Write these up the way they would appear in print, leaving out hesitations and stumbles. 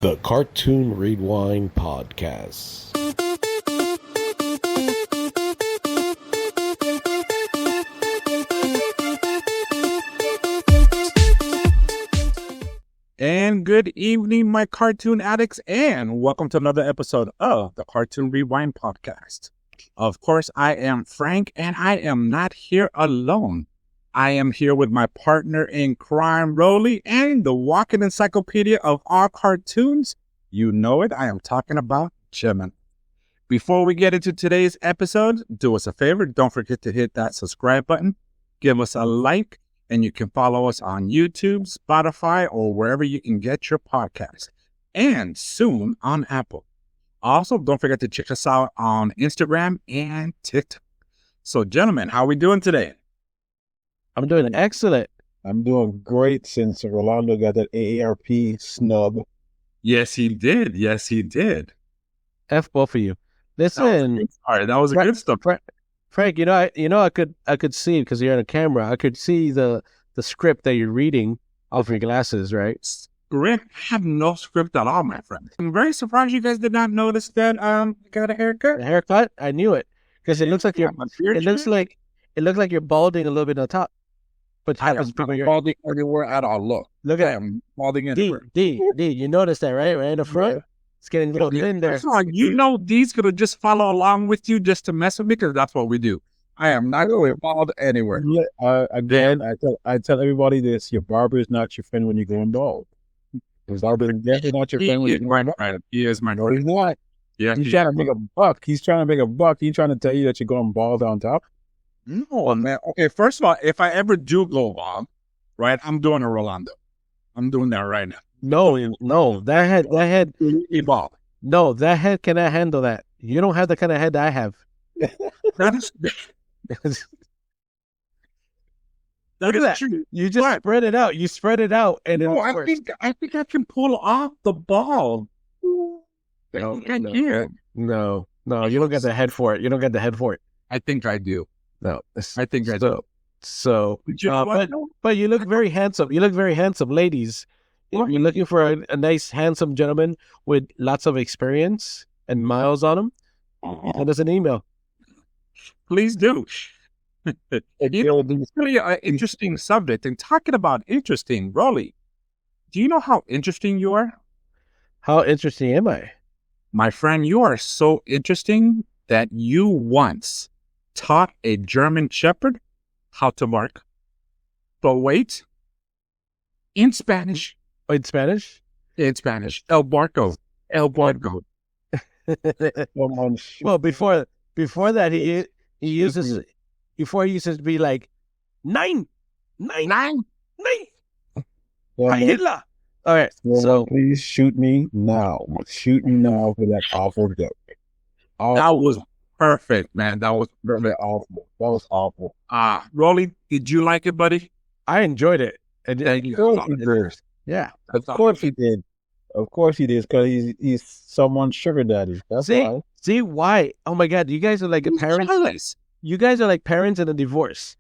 The Cartoon Rewind Podcast. And good evening, my cartoon addicts, and welcome to another episode of the Cartoon Rewind Podcast. Of course, I am Frank, and I am not here alone. I am here with my partner in crime, Rolly, and the walking encyclopedia of all cartoons. You know it, I am talking about Jimin. Before we get into today's episode, do us a favor, don't forget to hit that subscribe button, give us a like, and you can follow us on YouTube, Spotify, or wherever you can get your podcast. And soon on Apple. Also, don't forget to check us out on Instagram and TikTok. So, gentlemen, how are we doing today? I'm doing excellent. I'm doing great since Rolando got that AARP snub. Yes, he did. Yes, he did. F both of you. Listen, All right, that was a good stuff. Frank, I could see, because you're on a camera, I could see the script that you're reading off your glasses, right? Script? I have no script at all, my friend. I'm very surprised you guys did not notice that I got a haircut. The haircut, I knew it, because it looks like you're balding a little bit on top. But I am balding everywhere at all. Look, I am balding everywhere. D, you noticed that, right? Right in the front? Yeah. It's getting a little thin there. First of all, you know D's going to just follow along with you just to mess with me, because that's what we do. I am not going to bald anywhere. Again, I tell everybody this: your barber is not your friend when you're going bald. His barber is definitely not your friend when you're going bald. Right. He is my No, he's not. Yeah, He's trying to make a buck. He's trying to make a buck. He's trying to tell you that you're going bald on top. No, man. Okay, first of all, if I ever do go bald, right, I'm doing a Rolando. I'm doing that right now. No, that head, Bald. no, that head cannot handle that. You don't have the kind of head that I have. That is Look at that. true. You just spread it out. You spread it out, and No, it works. I think I can pull off the ball. No, I can't. No, you don't get the head for it. You don't get the head for it. I think I do. No, I think I do. So, But you know what? but you look very handsome. You look very handsome, ladies. If you're looking for a nice, handsome gentleman with lots of experience and miles on him, send us an email. Please do. It's really an interesting subject. And talking about interesting, Rolly, do you know how interesting you are? How interesting am I? My friend, you are so interesting that you once taught a German Shepherd how to bark. But wait, in Spanish. Oh, in Spanish? In Spanish. El barco. El barco. Well, before that, he uses to be like, nine. Hitler. All right, so please shoot me now. Shoot me now for that awful joke. That was perfect, man. That was Really awful. That was awful. Rolly, did you like it, buddy? I enjoyed it. And Of course he did. yeah. Of course he did. Of course he did, because he's someone's sugar daddy. That's why. See why? Oh my God, you guys are like parents. You guys are like parents in a divorce.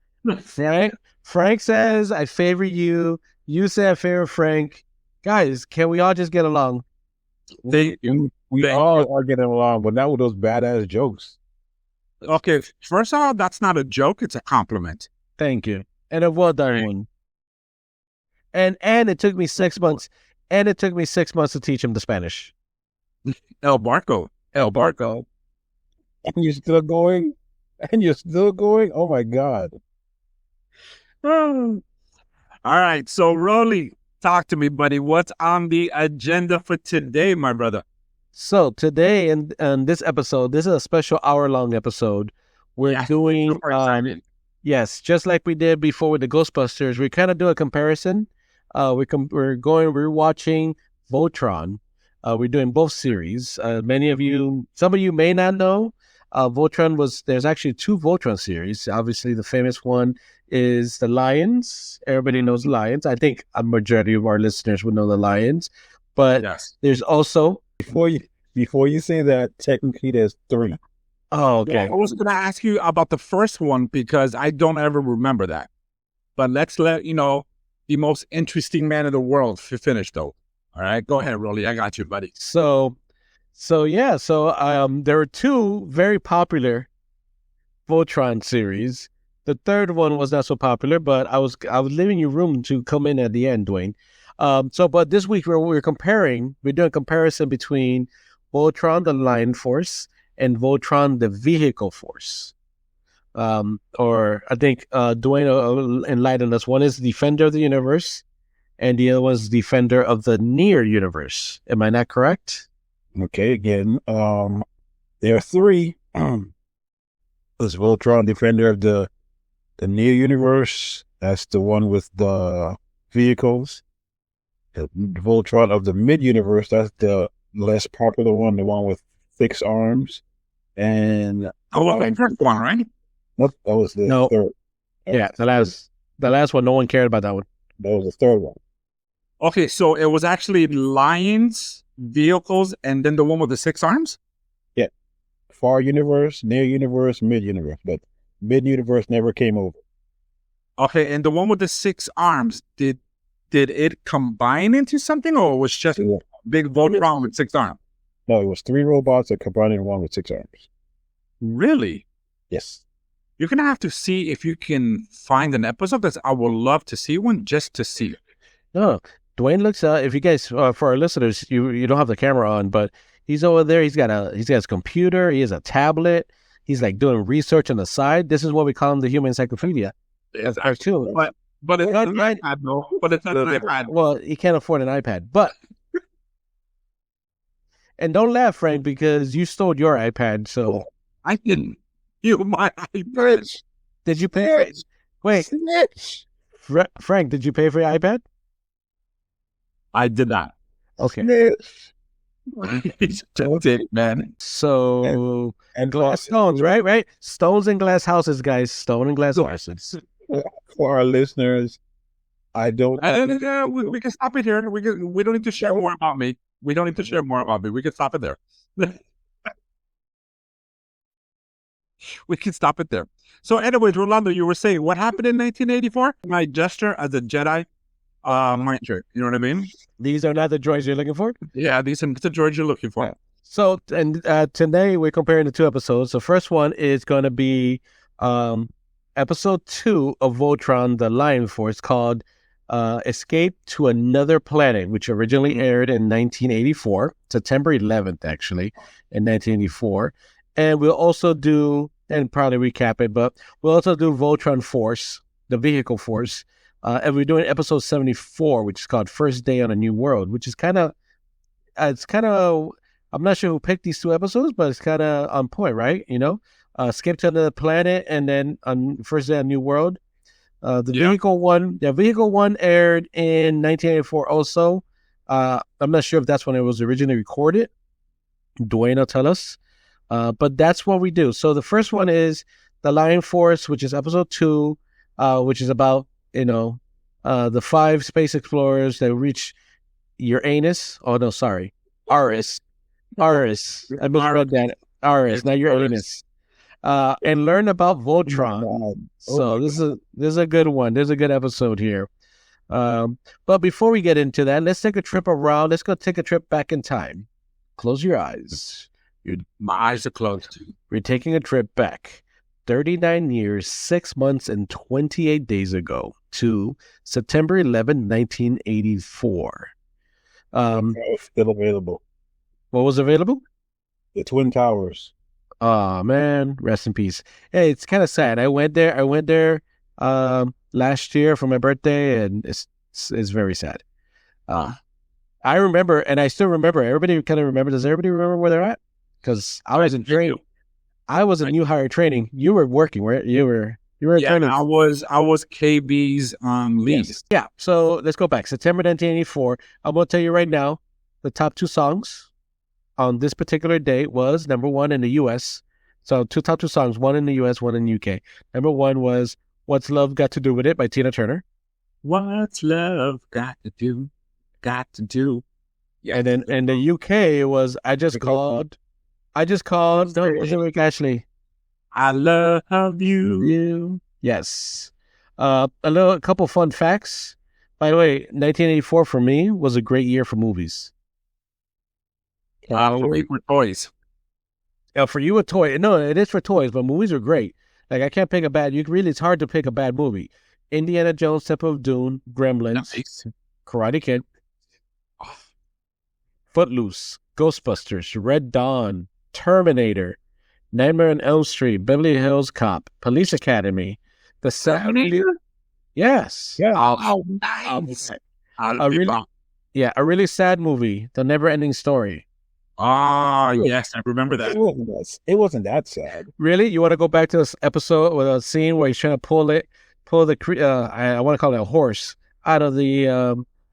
Frank says, I favor you. You say I favor Frank. Guys, can we all just get along? We all are getting along, but not with those badass jokes. Okay, first of all, that's not a joke. It's a compliment. Thank you. And a well done one. And it took me 6 months. And it took me 6 months to teach him the Spanish. El barco. El barco. And you're still going? Oh my God. All right, so Rolly, talk to me, buddy. What's on the agenda for today, my brother? So today in this episode, this is a special hour-long episode. We're doing, yes, just like we did before with the Ghostbusters, we kind of do a comparison. We're watching Voltron. We're doing both series. Some of you may not know, there's actually two Voltron series. Obviously, the famous one is the Lions. Everybody knows Lions. I think a majority of our listeners would know the Lions. But There's also... Before you say that, technically there's three. Oh, okay. I was going to ask you about the first one because I don't ever remember that. But let's let the most interesting man in the world finish, though. All right, go ahead, Rolly. I got you, buddy. So there were two very popular Voltron series. The third one was not so popular, but I was leaving you room to come in at the end, Dwayne. But this week we're doing a comparison between Voltron the Lion Force and Voltron the Vehicle Force. Or I think Dwayne will enlighten us. One is Defender of the Universe, and the other one is Defender of the Near Universe. Am I not correct? Okay, again, there are three. There's Voltron, Defender of the Near Universe. That's the one with the vehicles. The Voltron of the Mid Universe. That's the less popular one, the one with fixed arms. And the first one, right? that was the third. Yeah, the last one. No one cared about that one. That was the third one. Okay, so it was actually lions, vehicles, and then the one with the 6 arms? Yeah. Far Universe, Near Universe, Mid Universe. But Mid Universe never came over. Okay, and the one with the 6 arms, did it combine into something, or was just big Voltron with 6 arms? No, it was 3 robots that combined in one with 6 arms. Really? Yes. You're going to have to see if you can find an episode, because I would love to see one just to see it. No, Dwayne looks if you guys, for our listeners, you don't have the camera on, but he's over there. He's got his computer. He has a tablet. He's like doing research on the side. This is what we call him, the human encyclopedia. Yes, actually. But it's not an iPad, no. But it's not an iPad. Well, he can't afford an iPad, but... And don't laugh, Frank, because you stole your iPad, so... I didn't. You, my iPad. Did you pay for it? Wait. Frank, did you pay for your iPad? I did not. Okay. He's it, man. So... And glass stones, right? Stones and glass houses, guys. Stone and glass houses. For our listeners, I don't... we can stop it here. We don't need to share more about me. We don't need to share more about me. We can stop it there. We can stop it there. So anyways, Rolando, you were saying what happened in 1984? My gesture as a Jedi, mind trick. You know what I mean? These are not the droids you're looking for? Yeah, these are the droids you're looking for. So, and today we're comparing the two episodes. The first one is going to be episode 2 of Voltron, the Lion Force, called Escape to Another Planet, which originally aired in 1984, September 11th, actually, in 1984. And we'll also do, and probably recap it, but we'll also do Voltron Force, the Vehicle Force. And we're doing episode 74, which is called First Day on a New World, which is kind of, I'm not sure who picked these two episodes, but it's kind of on point, right? You know, Escape to Another Planet, and then on First Day on a New World. Vehicle one aired in 1984 also. I'm not sure if that's when it was originally recorded. Dwayne will tell us. But that's what we do. So the first one is the Lion Force, which is episode 2, which is about, the 5 space explorers that reach Uranus. Oh, no, sorry. Aris. I misread that. Aris, not Uranus. And learn about Voltron. So this is a good one. There's a good episode here. But before we get into that, let's take a trip around. Let's go take a trip back in time. Close your eyes. My eyes are closed. We're taking a trip back 39 years, 6 months, and 28 days ago to September 11, 1984. Still available. What was available? The Twin Towers. Oh man, rest in peace. Hey, it's kind of sad. I went there last year for my birthday, and it's very sad. I remember, and I still remember. Everybody kind of remember. Does everybody remember where they're at? Because I was in training. I was in new hire training. You were working. Where you were training. I was KB's lead. Yes. Yeah. So let's go back. September 1984. I'm going to tell you right now, the top 2 songs on this particular day was number 1 in the U.S. So top 2 songs, one in the U.S., one in the U.K. Number 1 was "What's Love Got to Do with It" by Tina Turner. What's love got to do? Got to do. Yeah. And then in the U.K. it was I just called. No, was it Rick Ashley? I love you. Yes. A couple fun facts. By the way, 1984 for me was a great year for movies. Wait for toys. For you, a toy. No, it is for toys, but movies are great. Like, I can't pick a bad. It's hard to pick a bad movie. Indiana Jones, Temple of Doom, Gremlins, Nice. Karate Kid, Footloose, Ghostbusters, Red Dawn, Terminator, Nightmare on Elm Street, Beverly Hills Cop, Police Academy, The Terminator? Yes. Yeah. Oh, nice. A really sad movie, The Never Ending Story. Oh, yes, I remember that. It wasn't that sad. Really? You want to go back to this episode with a scene where he's trying to pull the I want to call it a horse out of the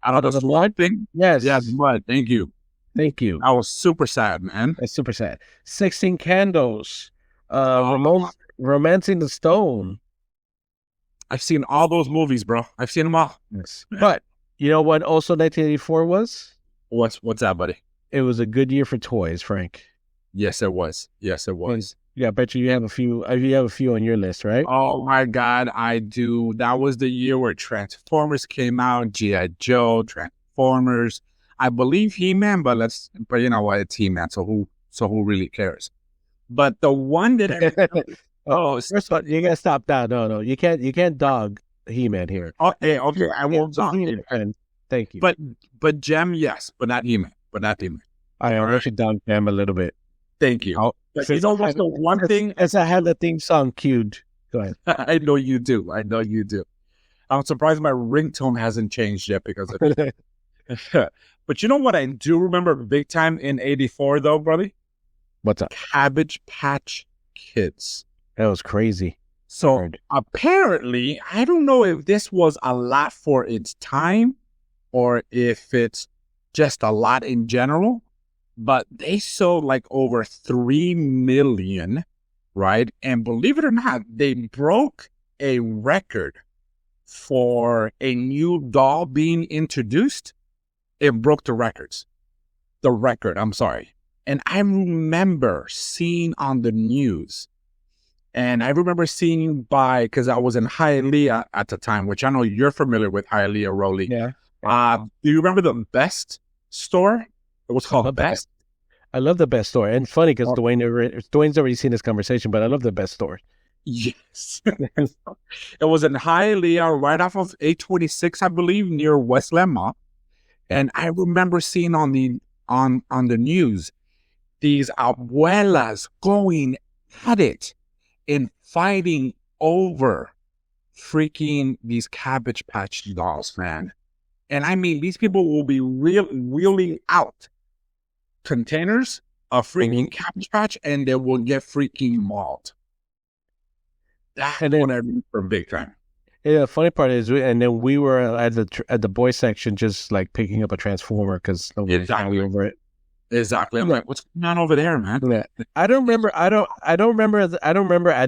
Out of the blood thing? Yes. Yeah, blood. Thank you. Thank you. I was super sad, man. It's super sad. 16 Candles. Romancing the Stone. I've seen all those movies, bro. I've seen them all. Yes. But you know what also 1984 was? What's that, buddy? It was a good year for toys, Frank. Yes, it was. Yes, it was. Yeah, I bet you have a few. You have a few on your list, right? Oh my God, I do. That was the year where Transformers came out. G.I. Joe, Transformers. I believe He-Man, but you know what? It's He-Man, so who really cares? But the one that first of all, you gotta stop that. No, you can't dog He-Man here. Okay, I won't dog He-Man. Thank you. But Gem, yes, but not He-Man. I actually down Gem a little bit. Thank you. But you know what's the one thing? As I had the theme song cued. Go ahead. I know you do. I'm surprised my ringtone hasn't changed yet because of it. But you know what I do remember big time in 84 though, brother? What's up? Cabbage Patch Kids. That was crazy. So apparently, I don't know if this was a lot for its time or if it's just a lot in general, but they sold like over 3 million, right? And believe it or not, they broke a record for a new doll being introduced. It broke the record, I'm sorry. And I remember seeing on the news, and I remember seeing because I was in Hialeah at the time, which I know you're familiar with Hialeah, Rolly. Yeah. Do you remember the Best store? It was called Best. I love the Best store. And funny because Dwayne's already seen this conversation, but I love the Best store. Yes. It was in Hialeah, right off of 826, I believe, near Westland Mall. And I remember seeing on the news these abuelas going at it and fighting over freaking these Cabbage Patch dolls, man. And I mean, these people will be wheeling out containers of freaking Cabbage Patch, and they will get freaking mauled. That's what I remember big time. Yeah, the funny part is, we were at the boy section, just like picking up a Transformer because nobody's over it. Exactly. I'm like, what's going on over there, man? Yeah. I don't remember at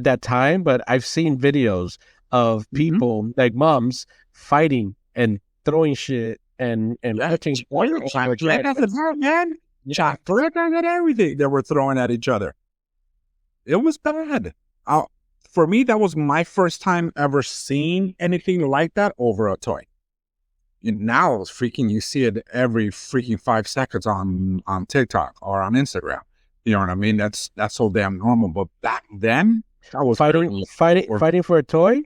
that time, but I've seen videos of people like moms fighting and throwing shit and touching chocolate and everything they were throwing at each other. It was bad. For me, that was my first time ever seeing anything like that over a toy. And now it's freaking, you see it every freaking 5 seconds on TikTok or on Instagram. You know what I mean? That's so damn normal. But back then, I was fighting for a toy.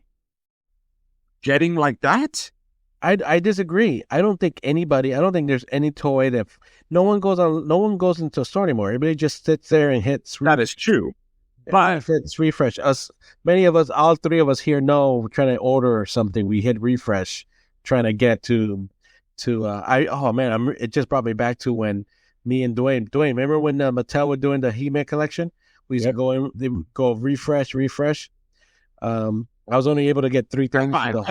Getting like that? I disagree. I don't think there's any toy that no one goes into a store anymore. Everybody just sits there and hits. That is true. But it's refresh. Many of us, all three of us here know we're trying to order something. We hit refresh, trying to get to. It just brought me back to when me and Dwayne, remember when Mattel were doing the He-Man collection? We used to go refresh. I was only able to get 3 things. Five. I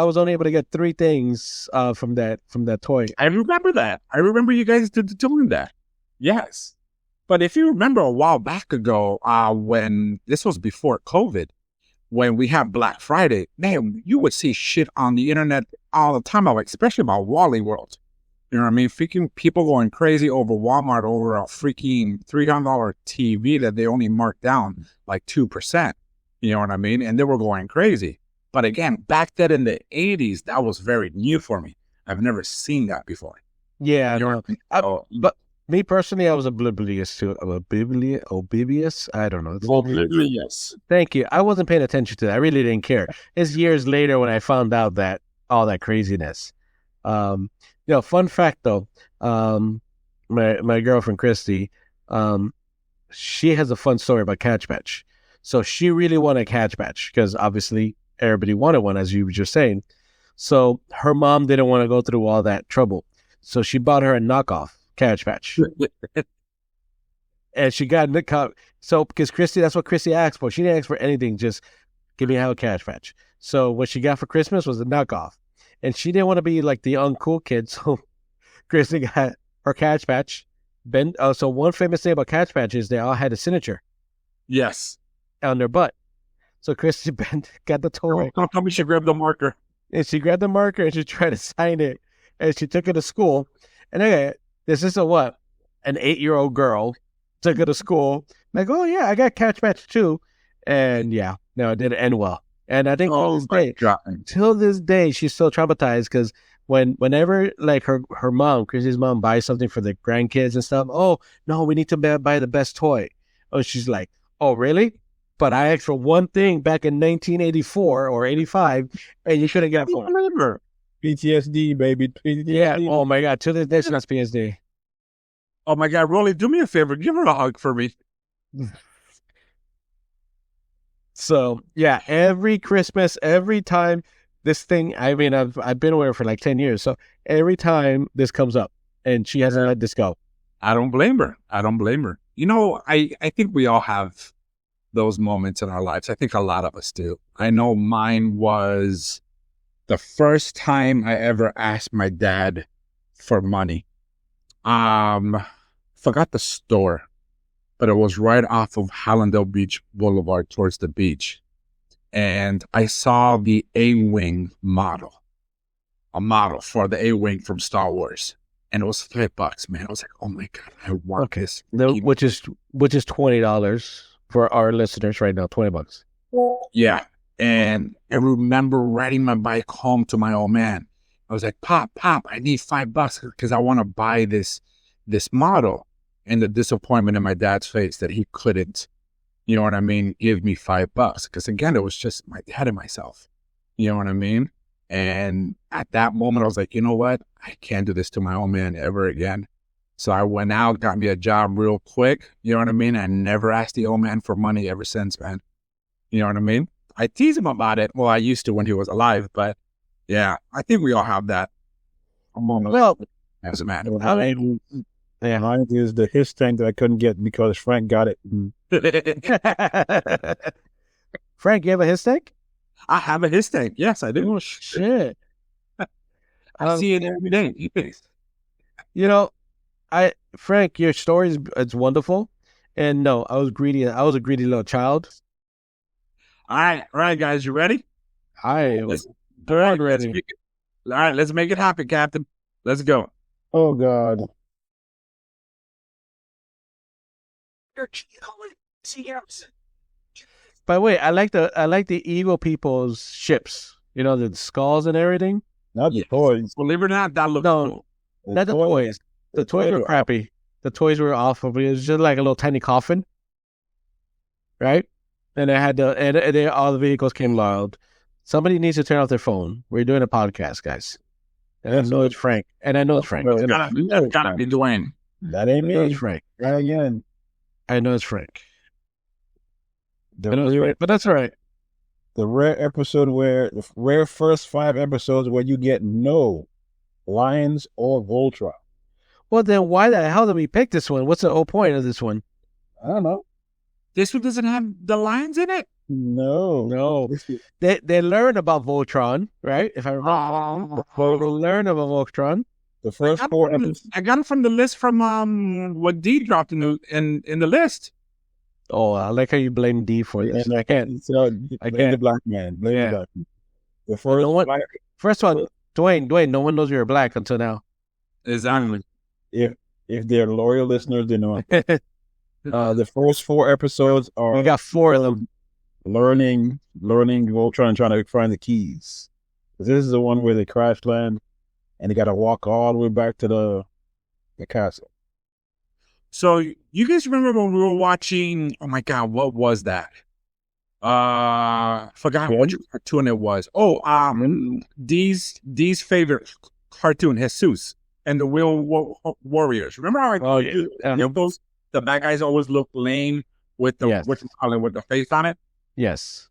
was only able to get 3 things from that toy. I remember that. I remember you guys doing that. Yes. But if you remember a while back ago, when this was before COVID, when we had Black Friday, man, you would see shit on the internet all the time, especially about Wally World. You know what I mean? Freaking people going crazy over Walmart over a freaking $300 TV that they only marked down like 2%. You know what I mean? And they were going crazy. But again, back then in the 80s, that was very new for me. I've never seen that before. Yeah, You know no. what I mean? But me personally, I was oblivious to oblivious. I don't know. Yes. Thank you. I wasn't paying attention to that. I really didn't care. It's years later when I found out that all that craziness. Fun fact though, my girlfriend Christy, she has a fun story about Catch Match. So she really wanted a Catch Match because obviously everybody wanted one, as you were just saying. So her mom didn't want to go through all that trouble. So she bought her a knockoff Catch Match. And she got the so because Christy, that's what Christy asked for. She didn't ask for anything, just give me a Catch Match. So what she got for Christmas was a knockoff. And she didn't want to be like the uncool kid, so Christy got her Catch Match. So one famous thing about Catch Match is they all had a signature Yes. on their butt. So Christy got the toy. Don't tell me she grabbed the marker. And she grabbed the marker and she tried to sign it. And she took it to school. And okay, this is an 8-year-old girl took it to school. Like, oh yeah, I got Catch Match too. And yeah, no, it didn't end well. And I think till this day, she's still traumatized because whenever like her mom, Chrissy's mom, buys something for the grandkids and stuff, oh no, we need to buy the best toy. Oh, she's like, oh really? But I asked for one thing back in 1984 or 85, and you shouldn't get it for me. PTSD, baby. PTSD. Yeah. Oh my God. To this day, that's PSD. Oh my God, Rolly, do me a favor. Give her a hug for me. So yeah, every Christmas, every time this thing, I mean, I've been with her for like 10 years. So every time this comes up and she hasn't let this go. I don't blame her. You know, I think we all have those moments in our lives. I think a lot of us do. I know mine was the first time I ever asked my dad for money. Forgot the store, but it was right off of Hallandale Beach Boulevard towards the beach. And I saw the A-Wing model, a model for the A-Wing from Star Wars. And it was $5, man. I was like, oh my God, I want this. Which is $20 for our listeners right now, $20. Yeah. And I remember riding my bike home to my old man. I was like, Pop, I need $5 because I want to buy this model. And the disappointment in my dad's face that he couldn't, you know what I mean, give me $5. Because again, it was just my dad and myself. You know what I mean? And at that moment, I was like, you know what? I can't do this to my old man ever again. So I went out, got me a job real quick. You know what I mean? I never asked the old man for money ever since, man. You know what I mean? I tease him about it. Well, I used to when he was alive, but yeah, I think we all have that moment. Well, as a man. I mean, yeah. Mine is the his tank that I couldn't get because Frank got it. Frank, you have a his tank? I have a his tank. Yes, I do. Oh, shit. I see it every day. You know, Frank, your story is wonderful. And no, I was greedy. I was a greedy little child. All right, guys, you ready? I was ready. All right, let's make it happen, Captain. Let's go. Oh God. By the way, I like the Eagle people's ships. You know, the skulls and everything. Not the toys. Believe it or not, that looks cool. Not the toys. The toys were crappy. The toys were awful. It was just like a little tiny coffin, right? And it had all the vehicles came loud. Somebody needs to turn off their phone. We're doing a podcast, guys. And I know it's Frank. And I know it's Frank. It's gotta be Dwayne. That ain't me. It's Frank. Right again. I know it's Frank. I know it's Frank, but that's all right. The rare first 5 episodes where you get no Lions or Voltron. Well, then why the hell did we pick this one? What's the whole point of this one? I don't know. This one doesn't have the lions in it? No. They learn about Voltron, right? If I remember, they learn about Voltron. The first 4 episodes. I got it from the list from what D dropped in the list. Oh, I like how you blame D for this. And I can't. Blame the black man. Blame the black man. The first one, Dwayne. No one knows you're black until now. Exactly. If they're loyal listeners, they know. The first 4 episodes are. We got 4 of them. learning Voltron, trying to find the keys. This is the one where they crash land, and they got to walk all the way back to the castle. So you guys remember when we were watching? Oh my God, what was that? Forgot which cartoon it was. Oh, Dee's favorite cartoon, Jesus and the Wheel Warriors. Remember how those the bad guys always look lame with the with the face on it? Yes.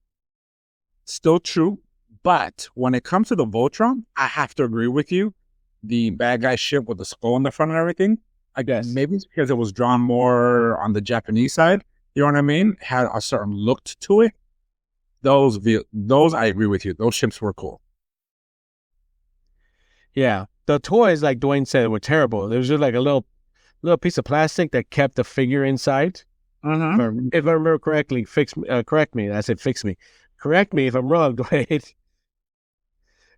Still true, but when it comes to the Voltron, I have to agree with you. The bad guy ship with the skull in the front and everything. I guess maybe it's because it was drawn more on the Japanese side. You know what I mean? Had a certain look to it. Those I agree with you. Those ships were cool. Yeah, the toys, like Dwayne said, were terrible. There was just like a little piece of plastic that kept the figure inside. If I remember correctly, correct me. I said fix me. Correct me if I'm wrong, Dwayne.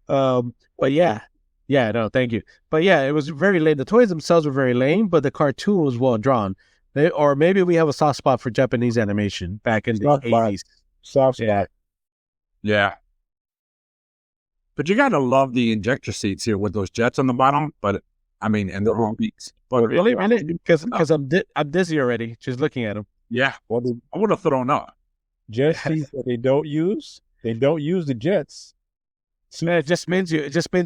But yeah, no, thank you. But yeah, it was very lame. The toys themselves were very lame, but the cartoon was well drawn. Or maybe we have a soft spot for Japanese animation back in the 80s. Soft spot. Yeah. But you gotta love the injector seats here with those jets on the bottom. But I mean, and the wrong beats. But really, because I'm dizzy already just looking at them. Yeah, well, I would have thrown up. Jet seats that they don't use. They don't use the jets. So it just spins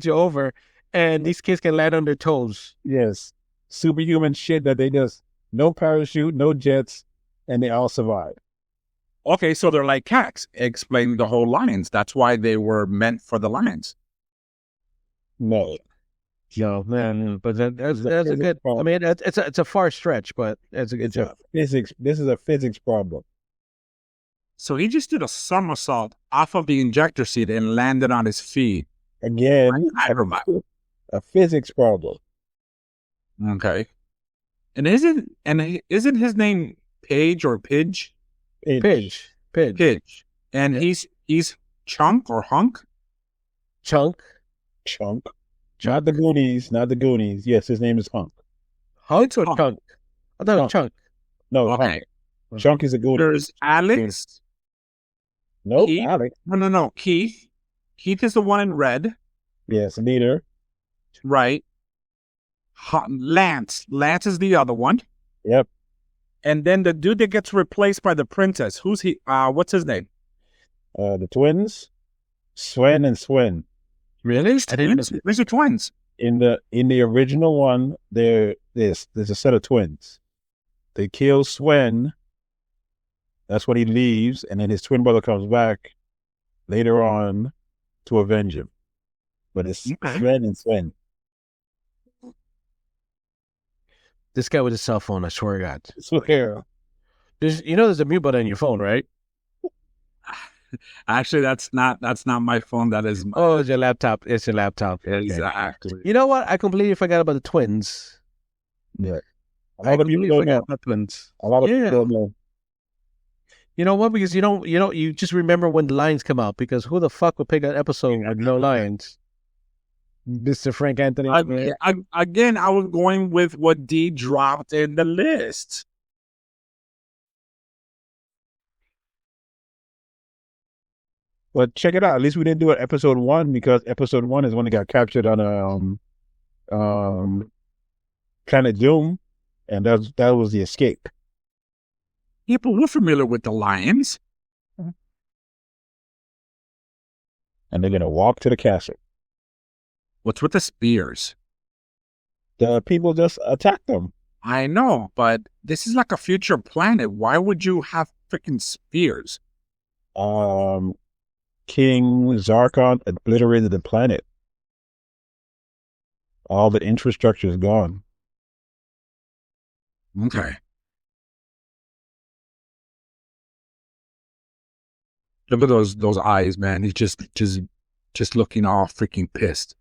you over, and these kids can land on their toes. Yes, superhuman shit that they just no parachute, no jets, and they all survive. Okay, so they're like cats. Explain the whole lions. That's why they were meant for the lions. No. Yo, man, but that's a good. I mean, it's a far stretch, but it's a good job. Physics. This is a physics problem. So he just did a somersault off of the injector seat and landed on his feet. Again, a physics problem. Okay. And isn't his name Page or Pidge? Pidge. And he's Chunk or Hunk? Chunk. Not the Goonies. Yes, his name is Hunk. Hunk or Chunk? I thought it was Chunk. No, okay. Hunk. Chunk is a Goonie. There's Alex. Nope, Alex. No. Keith. Keith is the one in red. Yes, leader. Right. Lance. Lance is the other one. Yep. And then the dude that gets replaced by the princess. Who's he? What's his name? The twins, Sven and Swen. Really? These are twins. In the original one, there's a set of twins. They kill Sven. That's when he leaves, and then his twin brother comes back later on to avenge him. But it's Sven and Sven. This guy with his cell phone, I swear to God. I swear. There's a mute button on your phone, right? Actually, that's not my phone. That is my... Oh, it's your laptop. It's your laptop. Exactly. You know what? I completely forgot about the twins. Yeah. A lot of people don't know. A lot of people don't know. You know what? Because you just remember when the lions come out, because who the fuck would pick an episode with no lions? Mr. Frank Anthony. Again, I was going with what D dropped in the list. But check it out. At least we didn't do it episode 1, because episode 1 is when it got captured on Planet Doom, and that was the escape. Yeah, but we're familiar with the lions. And they're gonna walk to the castle. What's with the spears? The people just attack them. I know, but this is like a future planet. Why would you have freaking spears? King Zarkon obliterated the planet. All the infrastructure is gone. Okay. Look at those eyes, man. He's just looking all freaking pissed.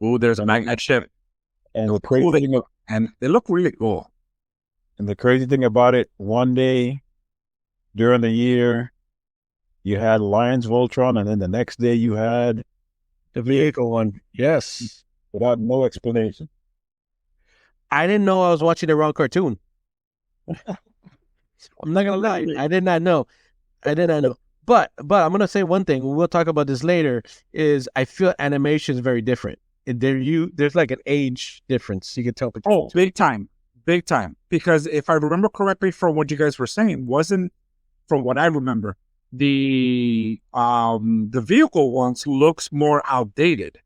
Ooh, there's a magnet ship. And the crazy thing, and they look really cool. And the crazy thing about it, one day during the year, you had Lions Voltron, and then the next day you had the vehicle one. Yes. Without no explanation. I didn't know I was watching the wrong cartoon. I'm not gonna lie. I did not know. But I'm gonna say one thing. We'll talk about this later. Is I feel animation is very different. There's like an age difference. You can tell. Oh, big time. Because if I remember correctly from what you guys were saying, wasn't from what I remember, the vehicle ones looks more outdated.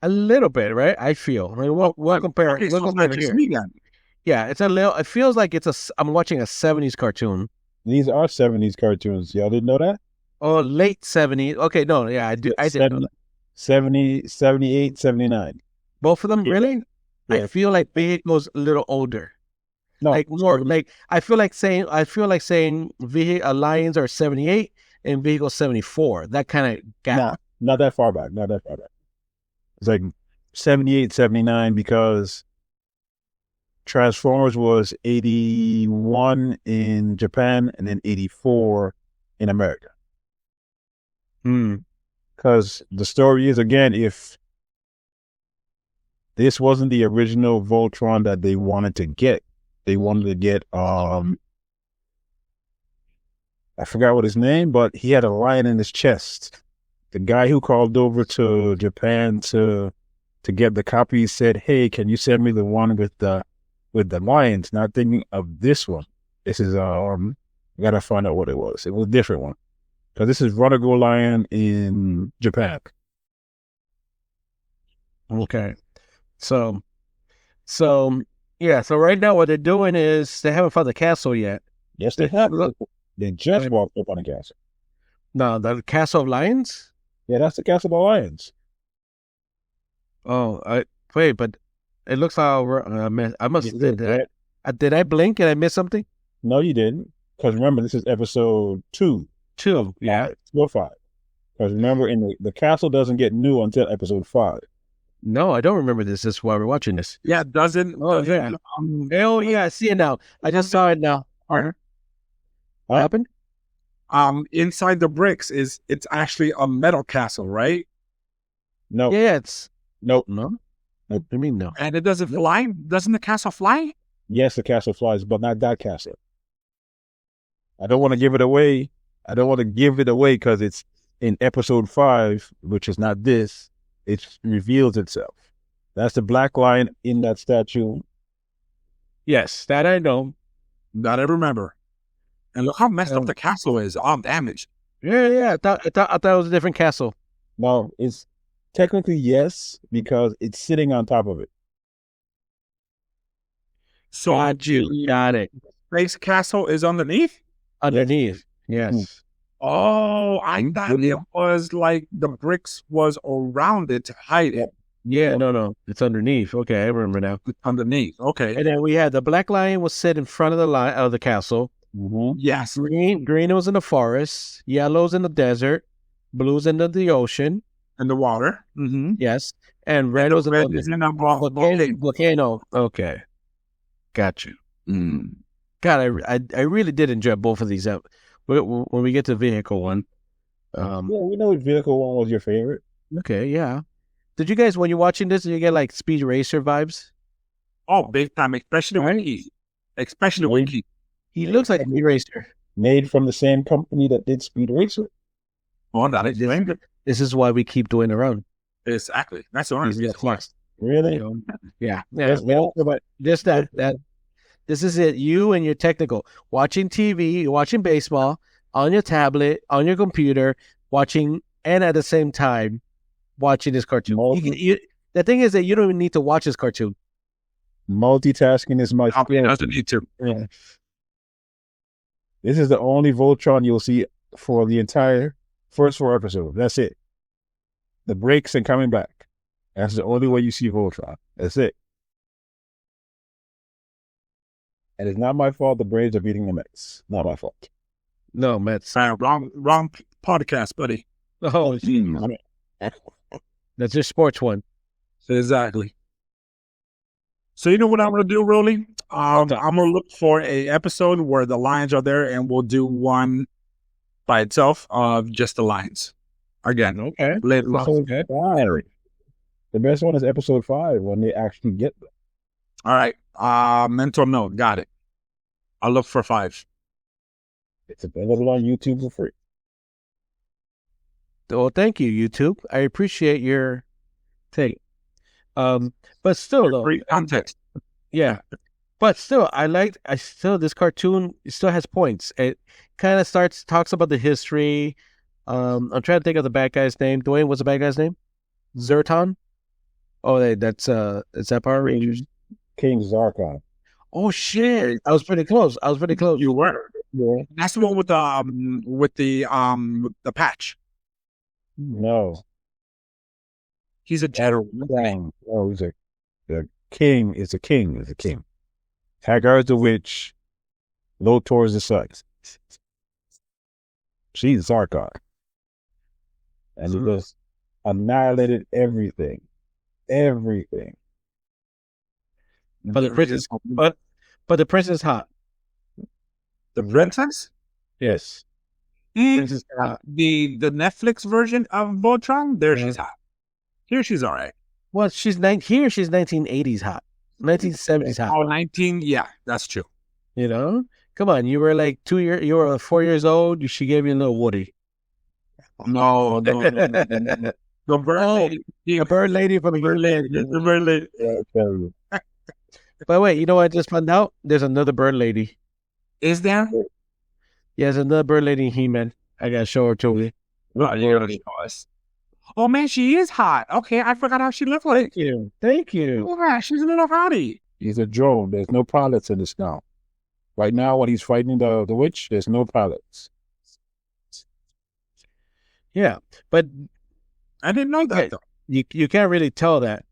A little bit, right? I feel. I mean, we'll compare. Okay, We'll so compare it's not here. just me then. Yeah, it's a little. It feels like I'm watching a '70s cartoon. These are 70s cartoons. Y'all didn't know that? Oh, late '70s. Okay, no, yeah, I do. I did know that. 70, 78, 79. Both of them, Yeah. really? Yeah. I feel like vehicles a little older. No, Like more like I feel like saying Lions are 78 and vehicles 74. That kind of gap. not that far back. It's like 78, 79 because Transformers was 81 in Japan and then 84 in America. Because the story is, again, if this wasn't the original Voltron that they wanted to get, I forgot what his name, but he had a lion in his chest. The guy who called over to Japan to get the copy said, "Hey, can you send me the one with the lions?" Not thinking of this one. This is I gotta find out what it was. It was a different one. Because this is Run-A-Go Lion in Japan. Okay. So yeah, so right now what they're doing is they haven't found the castle yet. Yes, they have. Look, they just walked up on the castle. No, the Castle of Lions? Yeah, that's the Castle of the Lions. Oh, wait, but it looks like I must did I blink and I miss something? No, you didn't. Because remember, this is episode 2. 2, yeah. 2 or 5. Because remember, in the castle doesn't get new until episode 5. No, I don't remember this. This is why we're watching this. Yeah, it doesn't. Oh, yeah. Oh, yeah, I see it now. I just saw it now. What happened? Inside the bricks it's actually a metal castle, right? No. Yeah, it's Nope. no. What do you mean no? And it doesn't fly. Doesn't the castle fly? Yes, the castle flies, but not that castle. I don't want to give it away. Because it's in episode 5, which is not this. It reveals itself. That's the black lion in that statue. Yes, that I know. That I remember. And look how messed up the castle is. All damaged. Yeah. I thought it was a different castle. No, it's technically yes, because it's sitting on top of it. So Got it. Space castle is underneath? Underneath. Yes. Oh, I thought it was like the bricks was around it to hide it. Yeah, no. It's underneath. Okay, I remember now. Underneath. Okay. And then we had the black lion was set in front of the castle. Mm-hmm. Yes. Green was in the forest. Yellow's in the desert. Blue's in the ocean. In the water. Mm-hmm. Yes. And red was in the volcano. Okay. Got you. God, I really did enjoy both of these. When we get to vehicle one. Yeah, we know which vehicle one was your favorite. Okay, yeah. Did you guys, when you're watching this, did you get like Speed Racer vibes? Oh, big time. Especially with Keith. Especially with Keith. He looks like Speed Racer. Made from the same company that did Speed Racer. Oh, that is This is why we keep doing around. exactly. That's the only reason. Really? Yeah. Yes, But just that this is it. You and your technical. Watching TV, you're watching baseball on your tablet, on your computer, watching, and at the same time, watching this cartoon. The thing is that you don't even need to watch this cartoon. Multitasking is my Company doesn't need to. Yeah. This is the only Voltron you'll see for the entire first 4 episodes. That's it. The breaks and coming back. That's the only way you see Voltron. That's it. And it's not my fault the Braves are beating the Mets. Not my fault. No, Mets. Wrong podcast, buddy. Oh, that's your sports one. Exactly. So you know what I'm going to do, Rolly? I'm going to look for a episode where the Lions are there, and we'll do one by itself of just the Lions. Again, Okay. later on. The best one is episode 5 when they actually get them. All right. Mental note. Got it. I'll look for 5. It's available on YouTube for free. Well, thank you, YouTube. I appreciate your take. But still, though, Free context. yeah. But still, this cartoon still has points. It kind of talks about the history. I'm trying to think of the bad guy's name. Dwayne, what's the bad guy's name? Zerton? Oh, is that Power Rangers? King Zarkon. Oh shit! I was pretty close. You were. Yeah. That's the one with the patch. No. He's a general. Oh, he's the king is a king. Is a king. Hagar is the witch. Lotor is the sun. She's Zarkon. And he just annihilated everything. Everything. But the princess, but the princess hot. The princess? Yes. The Netflix version of Voltron, there she's hot. Here she's all right. Well, she's 1980s hot. 1970s hot. Oh, 19, yeah, that's true. You know? Come on, you were like 4 years old, she gave you a little Woody. No. The bird lady. A bird lady from Berlin. The bird lady. Yeah, But wait, you know what I just found out? There's another bird lady. Is there? Yeah, there's another bird lady in He-Man. I gotta show her to you. Oh man, she is hot. Okay, I forgot how she looked like. Thank you. Yeah, she's a little hottie. He's a drone. There's no pilots in this now. Right now, when he's fighting the witch, there's no pilots. Yeah, but I didn't know that though. you can't really tell that.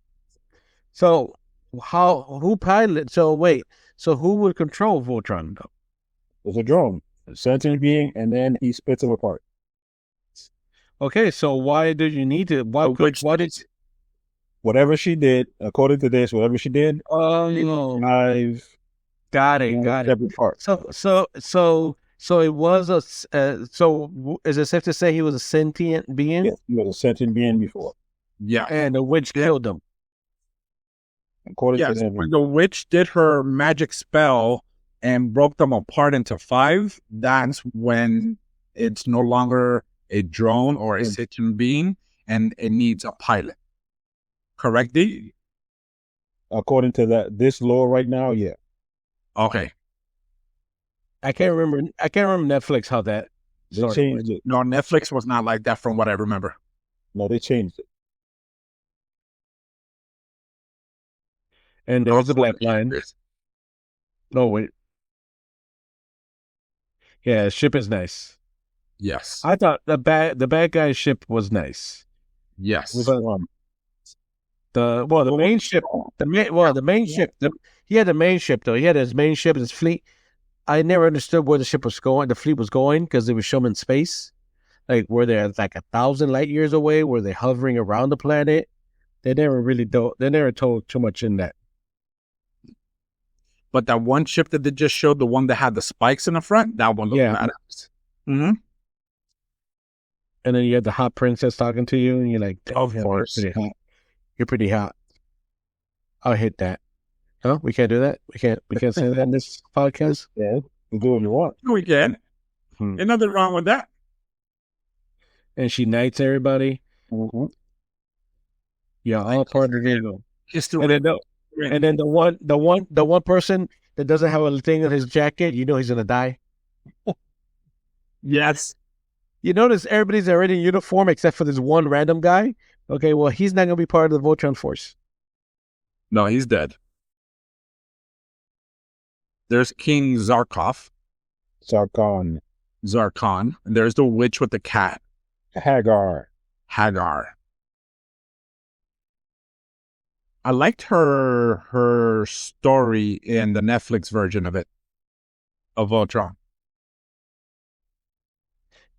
So who pilot? So wait, so who would control Voltron though? It's a drone, a sentient being, and then he splits them apart. Okay, so why did you need to? Why did? Whatever she did, according to this, whatever she did, I've got it. separate parts. So it was is it safe to say he was a sentient being? Yes, he was a sentient being before. Yeah. And the witch killed him. According to them, when the witch did her magic spell and broke them apart into 5, that's when it's no longer a drone or a sentient being, and it needs a pilot. Correct, D? according to this law right now, yeah. Okay. I can't remember Netflix how that They started. changed it. No, Netflix was not like that from what I remember. No, they changed it. And there was a black line. No, wait. Yeah, ship is nice. Yes. I thought the bad guy's ship was nice. Yes. The main ship. The main ship. He had the main ship though. He had his main ship, his fleet. I never understood where the ship was going. The fleet was going because they were shown in space. Like were they like 1,000 light years away? Were they hovering around the planet? They never told too much in that. But that one ship that they just showed, the one that had the spikes in the front, that one looked badass. Mm-hmm. And then you had the hot princess talking to you, and you're like, Of course. You're pretty hot. I'll hit that. Huh? We can't do that? We can't say that in this podcast? Yeah, you do what you want. We can. Ain't nothing wrong with that. And she knights everybody. Mm-hmm. Yeah, all part of it. And then the one person that doesn't have a thing on his jacket, you know he's gonna die. Yes. You notice everybody's already in uniform except for this one random guy. Okay, well he's not gonna be part of the Voltron Force. No, he's dead. There's King Zarkon. And there's the witch with the cat. Hagar. I liked her story in the Netflix version of Voltron.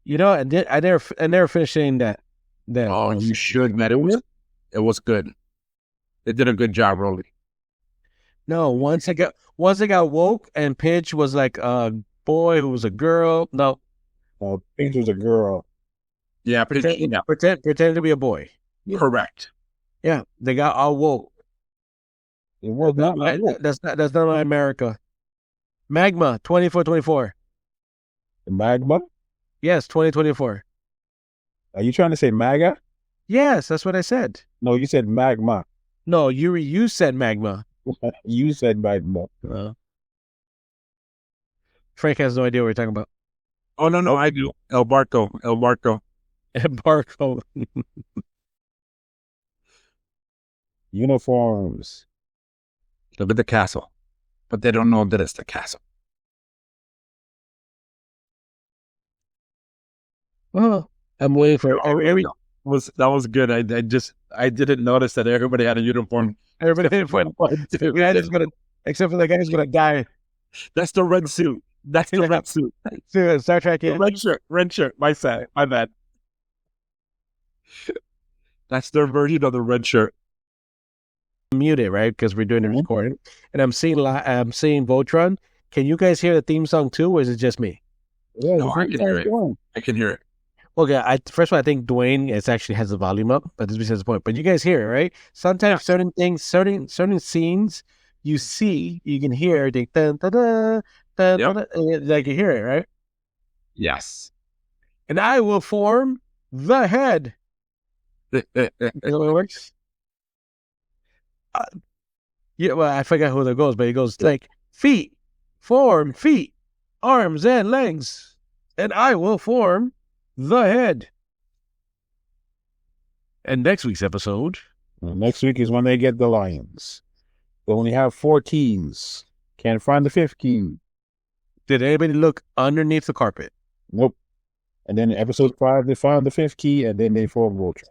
You know, I never finished seeing that. Oh, you should, man. It was good. They did a good job, Rolly. No, once I got woke and Pidge was like a boy who was a girl. No, Pink was a girl. Yeah, pretend to be a boy. Correct. Yeah, they got all woke. It was not like That's not my America. Magma 2424. the magma. Yes, 2024. Are you trying to say MAGA? Yes, that's what I said. No, you said magma. No, you said magma. You said magma. Frank has no idea what we're talking about. Oh, no, I do. El Barco. Barco. Uniforms. Look at the castle. But they don't know that it's the castle. Oh, I'm waiting for every. That was good. I didn't notice that everybody had a uniform. Everybody except for the guy who's gonna die. That's the red suit. That's the red suit. Star Trek. The red shirt. My bad. That's their version of the red shirt. Mute it, right? Because we're doing a recording, and I'm seeing Voltron. Can you guys hear the theme song too, or is it just me? Yeah, No, I can hear it. I can hear it. Okay, first of all, I think Dwayne actually has the volume up, but this is besides the point. But you guys hear it, right? Sometimes certain things, certain scenes, you can hear the dun, dun, dun, dun, Yep. dun, dun, like you hear it, right? Yes. And I will form the head. You know how it works? Yeah, well, I forgot who that goes, but it goes like feet, form feet, arms and legs, and I will form the head. And next week's episode. Well, next week is when they get the lions. They only have 4 keys. Can't find the 5th key. Did anybody look underneath the carpet? Nope. And then in episode 5, they found the 5th key, and then they formed Voltron.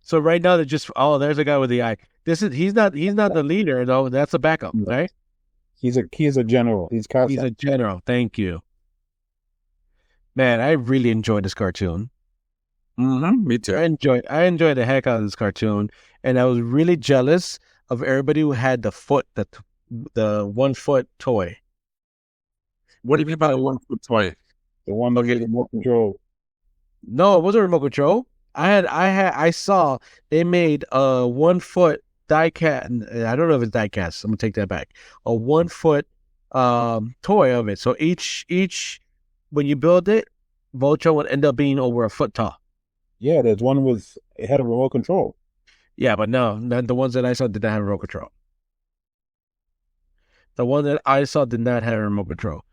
So right now they're just there's a guy with the eye. He's not the leader though. That's a backup, right? He's a general. He's a general. Thank you, man. I really enjoyed this cartoon. Me too. I enjoyed the heck out of this cartoon, and I was really jealous of everybody who had the 1 foot toy. What do you mean by a 1 foot toy? The one that gets remote control. No, it wasn't remote control. I saw they made a 1 foot die cast. I don't know if it's die cast. I'm gonna take that back. A 1 foot toy of it. So each when you build it, Voltron would end up being over a foot tall. Yeah, there's one it had a remote control. Yeah, but no, the ones that I saw did not have remote control. The one that I saw did not have remote control.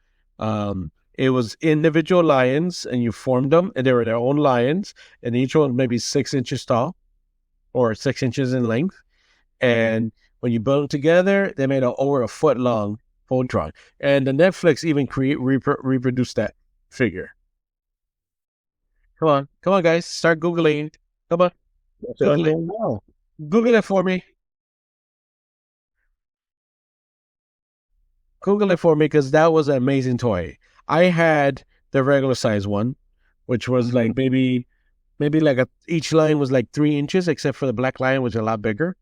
It was individual lions, and you formed them, and they were their own lions, and each one maybe 6 inches tall, or 6 inches in length. And when you build them together, they made over a foot long Voltron. And the Netflix even reproduced that figure. Come on, guys, start Googling. Come on, Google it for me. Google it for me, because that was an amazing toy. I had the regular size one, which was like maybe like each line was like 3 inches, except for the black lion, which was a lot bigger.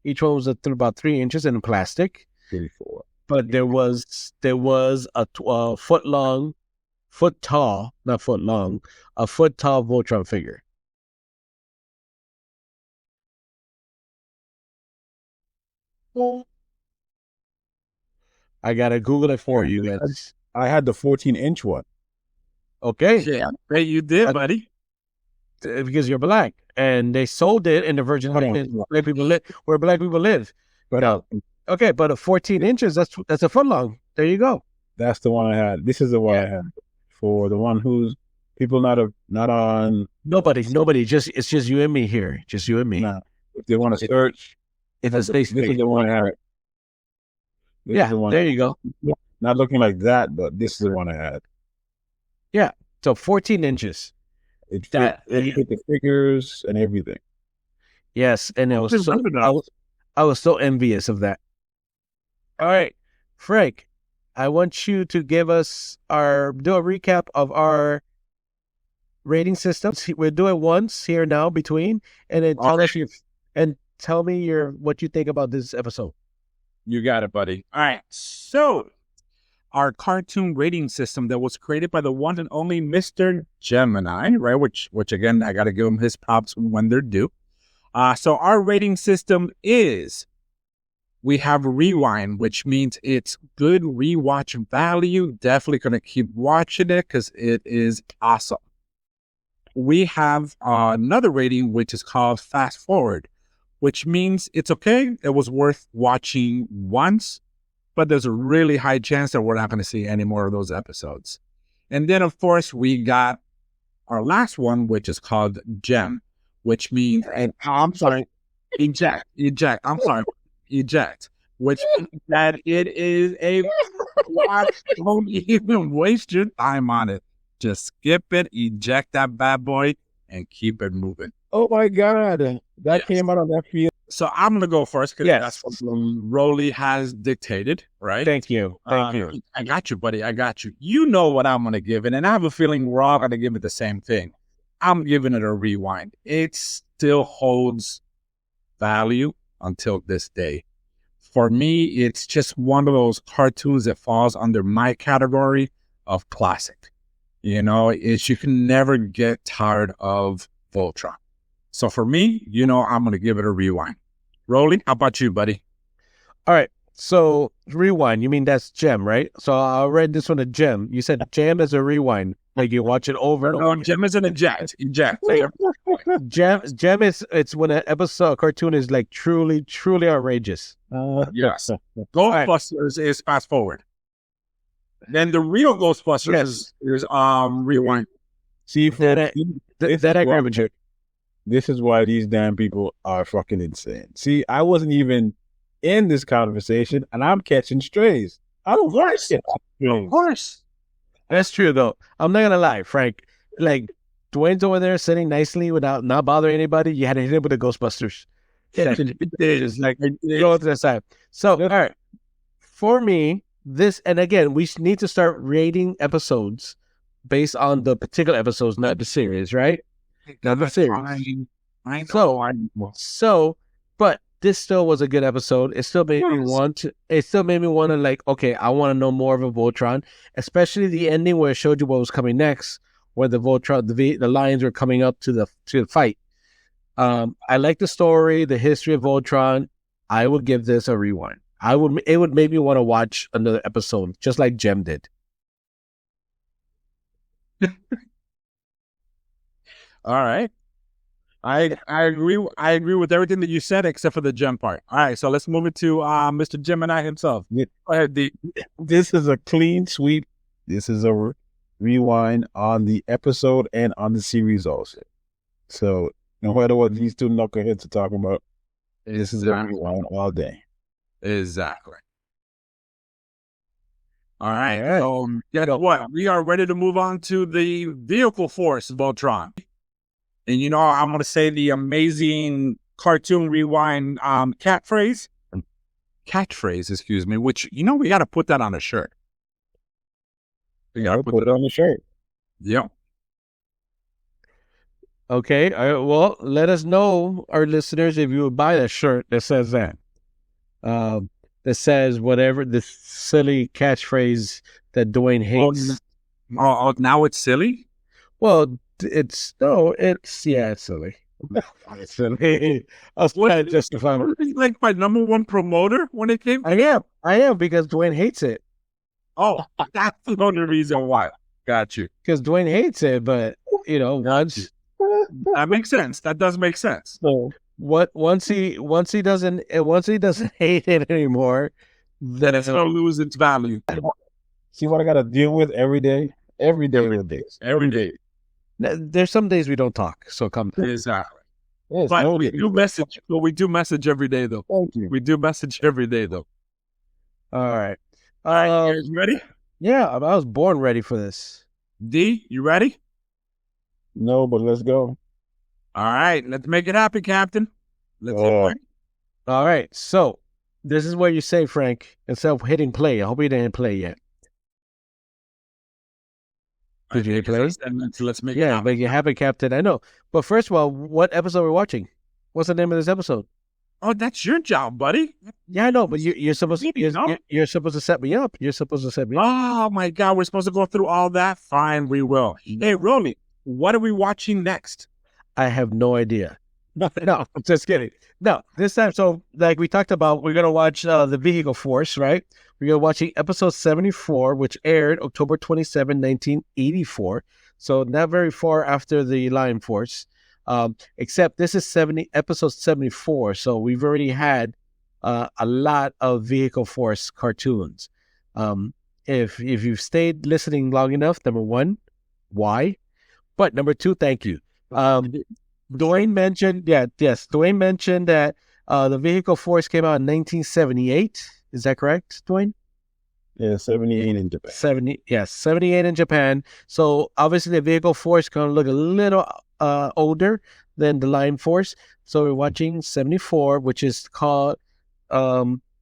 Each one was about 3 inches in plastic. 34. But there was a foot tall Voltron figure. I gotta Google it for you guys. I had the 14-inch one. Okay. Yeah, hey, you did, buddy. Because you're black, and they sold it in the Virgin Islands where black people live. But okay, but a 14 inches, that's a foot long. There you go. That's the one I had. This is the one I had for the one who's people not on. Nobody. It's just you and me here. Just you and me. Nah, if they want to search, This is the one I had. There you go. Not looking like that, but this is the one I had. Yeah. So 14 inches. It fit the figures and everything. Yes, and I was so envious of that. All right, Frank, I want you to give us do a recap of our rating systems. We'll do it once here now between, and then tell me what you think about this episode. You got it, buddy. All right. So, our cartoon rating system that was created by the one and only Mr. Gemini, right? Which again, I got to give him his props when they're due. So, our rating system is We have rewind, which means it's good rewatch value. Definitely going to keep watching it because it is awesome. We have another rating, which is called fast forward, which means it's okay. It was worth watching once, but there's a really high chance that we're not going to see any more of those episodes. And then, of course, we got our last one, which is called gem, which means, and I'm sorry, eject, which means that it is a watch. Don't even waste your time on it. Just skip it, eject that bad boy, and keep it moving. Oh my God. That came out of that field. So I'm going to go first because that's what Rolly has dictated, right? Thank you. Thank you. I got you, buddy. I got you. You know what I'm going to give it, and I have a feeling we're all going to give it the same thing. I'm giving it a rewind. It still holds value until this day. For me, it's just one of those cartoons that falls under my category of classic. You know, you can never get tired of Voltron. So for me, I'm going to give it a rewind. Rolly, how about you, buddy? All right. So rewind, you mean that's gem, right? So I read this one a gem. You said gem is a rewind. Like you watch it over and over. No, gem is an eject. Gem is, it's when a cartoon is like truly, truly outrageous. Yes. Ghostbusters is fast forward. Then the real Ghostbusters is rewind. See, that I agree with you. This is why these damn people are fucking insane. See, I wasn't even in this conversation, and I'm catching strays. I don't like it. Of course. That's true, though. I'm not going to lie, Frank. Like, Dwayne's over there sitting nicely without not bothering anybody. You had to hit him with the Ghostbusters. It is. Like, go to the side. So, all right. For me, this, and again, we need to start rating episodes based on the particular episodes, not the series, right? Not the series. I know. So, but this still was a good episode. It still made me want to like, okay, I want to know more of a Voltron, especially the ending where it showed you what was coming next, where the Voltron, the lions were coming up to the fight. I like the story, the history of Voltron. I would give this a rewind. It would make me want to watch another episode, just like Gem did. All right. I agree. I agree with everything that you said except for the Gem part. All right, so let's move it to Mr. Gemini himself. Yeah. Go ahead, D. This is a clean sweep. This is a rewind on the episode and on the series also. So no matter what these two knuckleheads are talking about, this is a rewind all day. Exactly. All right. So guess what? We are ready to move on to the Vehicle Force Voltron. And I'm going to say the amazing cartoon rewind catchphrase, excuse me, which, we got to put that on a shirt. We got to put it on the shirt. Yep. Okay. Well, let us know, our listeners, if you would buy a shirt that says that. That says whatever the silly catchphrase that Dwayne hates. Oh, now it's silly? Well, it's silly. It's silly. I was trying to justify it. Like my number one promoter when it came? I am because Dwayne hates it. Oh, that's the only reason why. Got you. Because Dwayne hates it, but once that makes sense. That does make sense. So once he doesn't hate it anymore, then it's gonna lose its value. See what I gotta deal with every day? Every day with this. Every day. There's some days we don't talk, so come. Exactly. Yes, but we do message. But we do message every day, though. Thank you. We do message every day, though. All right. You ready? Yeah, I was born ready for this. D, you ready? No, but let's go. All right, let's make it happen, Captain. Let's All right, so this is where you say, Frank, instead of hitting play. I hope you didn't play yet. Did you hit play? Let's make it Yeah, happen. make it happen, Captain. I know. But first of all, what episode are we watching? What's the name of this episode? Oh, that's your job, buddy. Yeah, I know, but you're supposed to you're supposed to set me up. You're supposed to set me up. Oh my God, we're supposed to go through all that? Fine, we will. Hey, Rolly, what are we watching next? I have no idea. No, I'm just kidding. No, this time, so like we talked about, we're going to watch the Vehicle Force, right? We're going to watch episode 74, which aired October 27, 1984. So not very far after the Lion Force. Except this is episode 74. So we've already had a lot of Vehicle Force cartoons. If you've stayed listening long enough, number one, why? But number two, thank you. Dwayne mentioned, Dwayne mentioned that the Vehicle Force came out in 1978. Is that correct, Dwayne? Yeah, 78 in Japan. 78 in Japan. So obviously the Vehicle Force going to look a little older than the Lion Force. So we're watching 74, which is called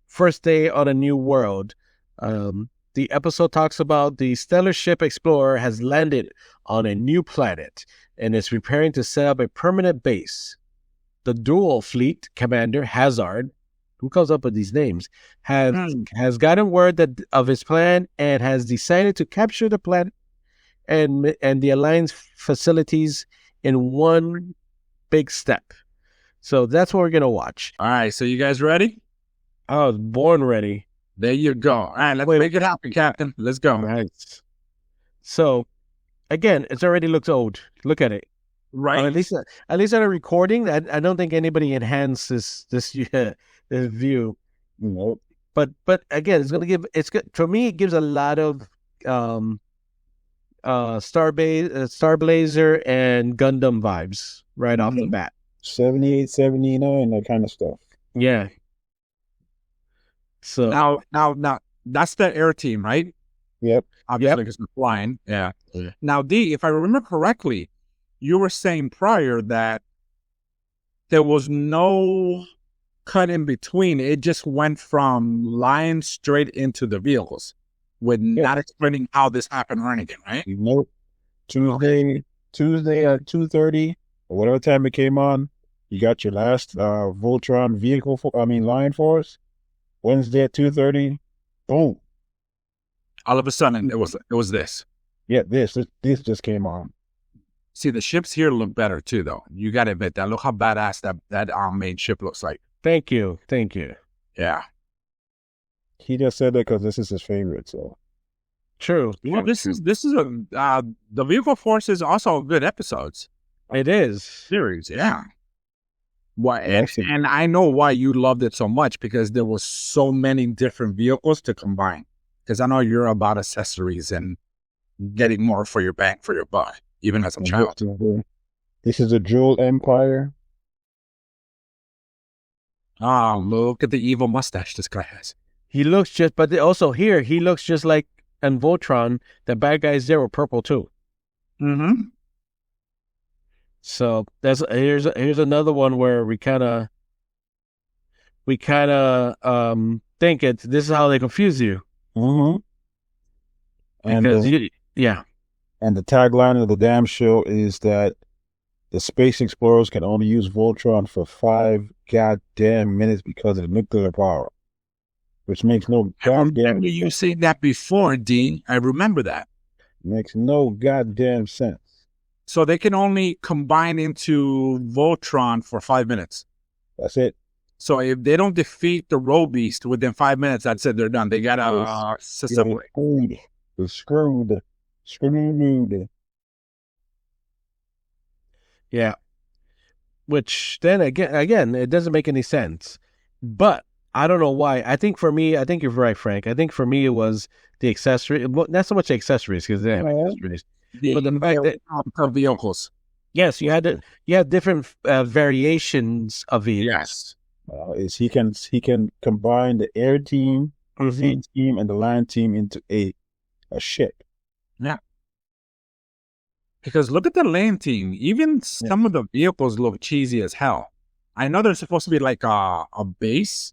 First Day on a New World. The episode talks about the stellar ship Explorer has landed on a new planet and is preparing to set up a permanent base. The dual fleet commander, Hazard, who comes up with these names, has gotten word of his plan and has decided to capture the planet and the Alliance facilities in one big step. So that's what we're going to watch. All right, so you guys ready? I was born ready. There you go. All right, let's make it happen, Captain. Let's go. All right. So, again, it already looks old. Look at it. Right. At least on a recording, I don't think anybody enhanced this view. Nope. But again, it's gonna give. It's good for me. It gives a lot of Star Blazer and Gundam vibes right off the bat. 78, 79, that kind of stuff. Yeah. So now that's the air team, right? Yep. Obviously, because they're flying. Yeah. Now, D, if I remember correctly, you were saying prior that there was no cut in between. It just went from line straight into the vehicles with not explaining how this happened or anything, right? Nope. Tuesday at 2:30 or whatever time it came on, you got your last Voltron Lion Force. Wednesday at 2:30, boom. All of a sudden, it was this. Yeah, this just came on. See, the ships here look better too, though. You got to admit that. Look how badass that main ship looks like. Thank you. Yeah. He just said that because this is his favorite. So True. Well, this is the Vehicle Force is also good episodes. It is Series, yeah. Why? And I know why you loved it so much, because there was so many different vehicles to combine. Because I know you're about accessories and getting more for your bang for your buck, even as a child. This is a Jewel Empire. Oh, look at the evil mustache this guy has. He looks just, but also here he looks just like in Voltron. The bad guys there were purple too. Mm-hmm. So here's another one where we kind of think this is how they confuse you. Mm-hmm. And and the tagline of the damn show is that the space explorers can only use Voltron for 5 goddamn minutes because of the nuclear power, which makes no goddamn. I remember you saying that before, Dean. I remember that. Makes no goddamn sense. So they can only combine into Voltron for 5 minutes. That's it. So if they don't defeat the Road Beast within 5 minutes, that's it. They're done. They got a system. Screwed. Yeah. Which then again, it doesn't make any sense. But I don't know why. I think you're right, Frank. I think for me it was the accessory. Not so much the accessories, because they have accessories. But the fact that vehicles. Yes, you had different variations of vehicles. Yes. Is he can combine the air team, the sea team, and the land team into a ship. Yeah. Because look at the land team. Even some of the vehicles look cheesy as hell. I know they're supposed to be like a base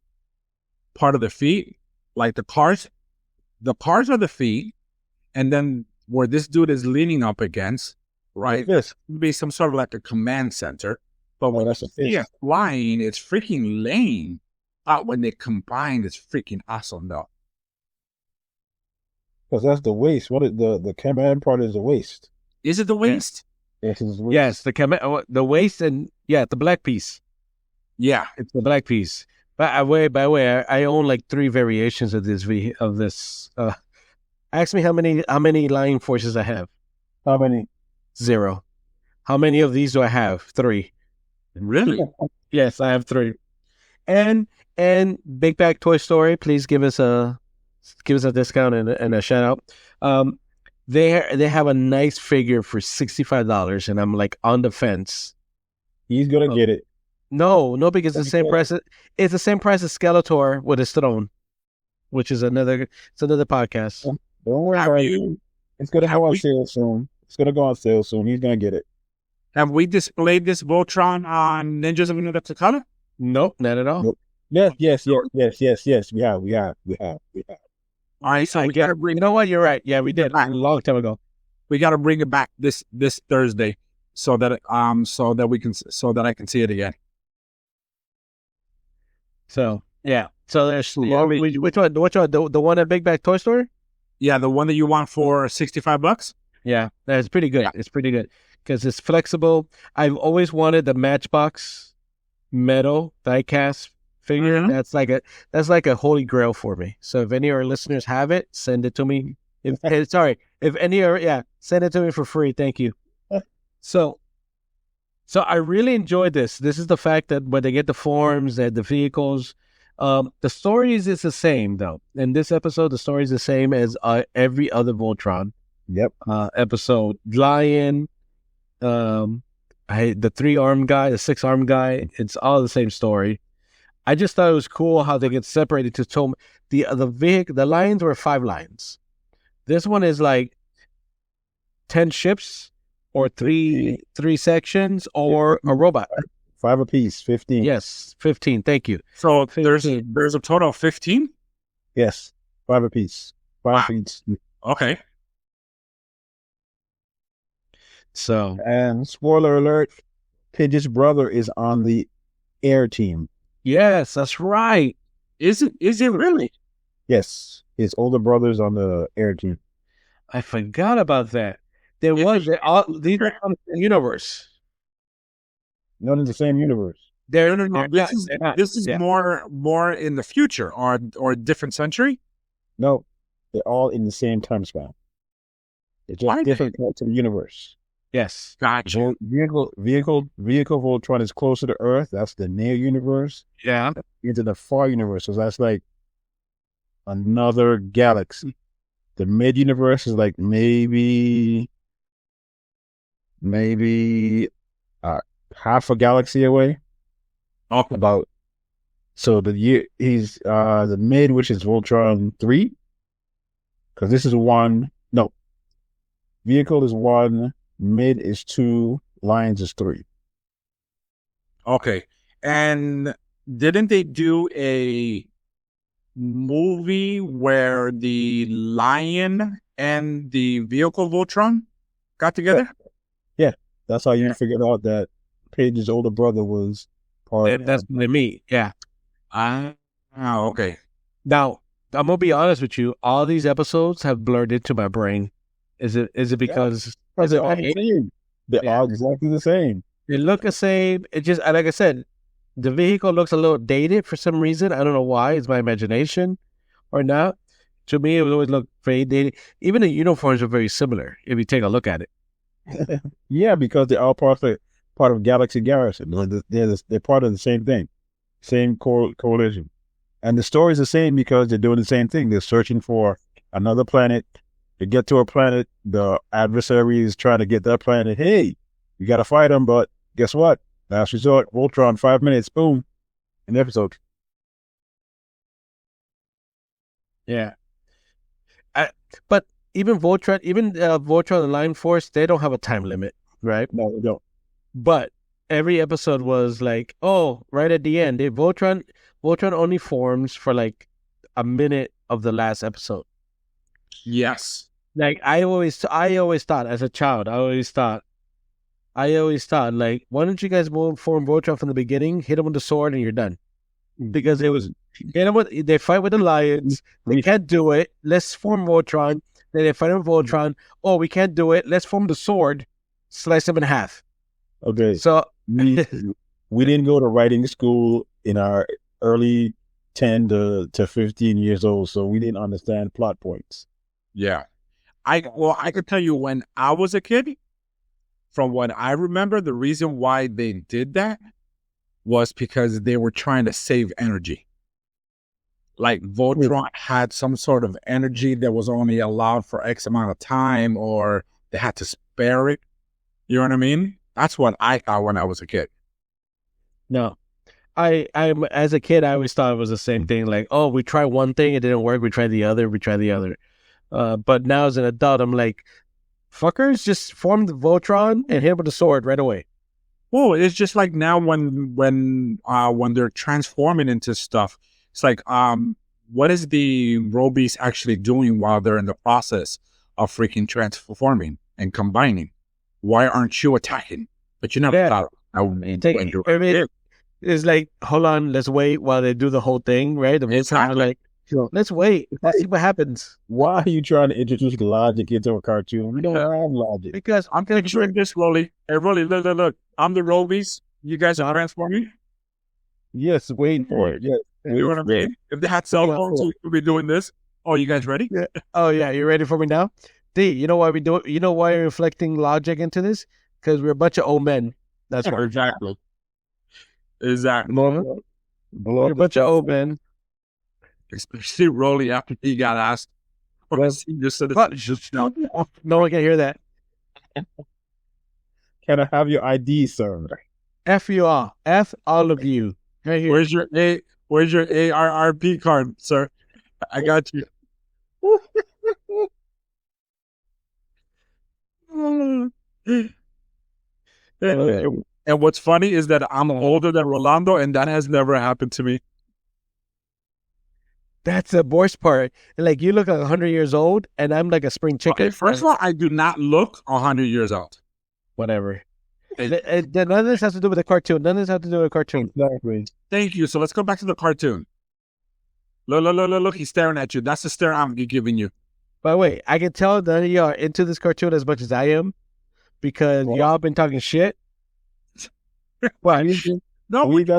part of the feet, like the cars. The cars are the feet, and then where this dude is leaning up against, right? Yes, would be some sort of like a command center. But when that's flying, it's freaking lame. When they combine, it's freaking awesome, though. Because that's the waist. What is the command part is the waist. Is it the waist? Yes, it's the waist. Yes, the waist, and Yeah, the black piece. Yeah. It's the black piece. By the way, I own like 3 variations of this. Ask me how many line forces I have. How many? 0. How many of these do I have? 3. Really? Yes, I have 3. And Big Bag Toy Story, please give us a discount and a shout out. They have a nice figure for $65, and I'm like on the fence. He's gonna get it. No, because it's the same price. It's the same price as Skeletor with his throne, which is another podcast. Don't worry about it. It's gonna go on sale soon. He's gonna get it. Have we displayed this Voltron on Ninjas of Another Takata? Nope, not at all. Nope. Yes. We have. All right, so we gotta bring. You know what? You're right. Yeah, we did a long time ago. We gotta bring it back this Thursday, so that I can see it again. So yeah. So there's which one? The one at Big Bag Toy Store? Yeah, the one that you want for $65. Yeah, that's pretty good. Yeah. It's pretty good because it's flexible. I've always wanted the Matchbox metal diecast figure. Mhm. That's like a holy grail for me. So if any of our listeners have it, send it to me. If any are send it to me for free. Thank you. So I really enjoyed this. This is the fact that when they get the forms and the vehicles, the stories is the same though. In this episode, the story is the same as every other Voltron. Yep. Episode. Lion, the 3-armed guy, the 6-armed guy. It's all the same story. I just thought it was cool how they get separated to tell the lions were 5 lions. This one is like 10 ships or three sections or a robot. 5 apiece, 15. Yes, 15. Thank you. So there's a total of 15. Yes, 5 apiece. 5 Wow. apiece. Okay. So And spoiler alert, Pidge's brother is on the air team. yes, that's right. Is it really? Yes, his older brother's on the air team. I forgot about that. These are on the universe. Not in the same universe. They're This is more in the future or a different century. No, they're all in the same time span. They're just Why? different parts of the universe. Yes. Gotcha. Vehicle Voltron is closer to Earth. That's the near universe. Yeah. Into the far universe. So that's like another galaxy. The mid universe is like maybe half a galaxy away. Okay. So he's the mid, which is Voltron 3. Because this is 1. No. Vehicle is 1. Mid is 2. Lions is 3. Okay. And didn't they do a movie where the lion and the vehicle Voltron got together? Yeah. That's how you figured out that Paige's older brother was part. That's me. Yeah. Okay. Now, I'm gonna be honest with you. All these episodes have blurred into my brain. Is it because They're all the same. They're all exactly the same. they look the same? It just like I said, the vehicle looks a little dated for some reason. I don't know why. It's my imagination or not. To me, it would always look very dated. Even the uniforms are very similar if you take a look at it. Yeah, because they're all part of Galaxy Garrison. They're part of the same thing, same coalition, and the story's the same because they're doing the same thing. They're searching for another planet. They get to a planet, the adversary is trying to get that planet. Hey, you got to fight them, but guess what? Last resort, Voltron, 5 minutes, boom, an episode. Yeah. But even Voltron, Voltron and Lion Force, they don't have a time limit, right? No, they don't. But every episode was like, oh, right at the end, Voltron only forms for like a minute of the last episode. Yes. Like I always thought as a child, I always thought, like, why don't you guys form Voltron from the beginning? Hit him with the sword and you're done. Because they fight with the lions. They can't do it. Let's form Voltron. Then they fight with Voltron. Oh, we can't do it. Let's form the sword. Slice him in half. Okay. So we didn't go to writing school in our early 10 to 15 years old, so we didn't understand plot points. Yeah. I could tell you when I was a kid, from what I remember, the reason why they did that was because they were trying to save energy. Like Voltron had some sort of energy that was only allowed for X amount of time, or they had to spare it. You know what I mean? That's what I thought when I was a kid. No. I as a kid, I always thought it was the same thing. Like, oh, we try one thing, it didn't work. We try the other. But now as an adult, I'm like, fuckers, just form the Voltron and hit him with a sword right away. Well, it's just like now when they're transforming into stuff, it's like, what is the Robies actually doing while they're in the process of freaking transforming and combining? Why aren't you attacking? But you never thought. It's like, hold on, let's wait while they do the whole thing, right? It's like, let's wait. Let's see what happens. Why are you trying to introduce logic into a cartoon? We don't have logic. Because I'm picturing this, Rolly. Hey, Rolly, look. I'm the Robies. You guys are transforming? Yes, waiting for it. Yes. You know what I mean? If they had cell phones, we could be doing this. Oh, you guys ready? Yeah. Oh, yeah. You ready for me now? D, you know why we do it? You know why we're reflecting logic into this? Because we're a bunch of old men. That's why. Exactly. We're a bunch of old men. Especially Rolly after he got asked. No one can hear that. Can I have your ID, sir? F you all. F all of you. Right here. Where's your ARRP card, sir? I got you. And what's funny is that I'm older than Rolando, and that has never happened to me. That's the worst part. Like, you look like 100 years old, and I'm like a spring chicken. Okay, first of all, I do not look 100 years old. Whatever. None of this has to do with the cartoon. Exactly. Thank you. So let's go back to the cartoon. Look. He's staring at you. That's the stare I'm giving you. By the way, I can tell none of y'all are into this cartoon as much as I am, because y'all been talking shit. What? No, you're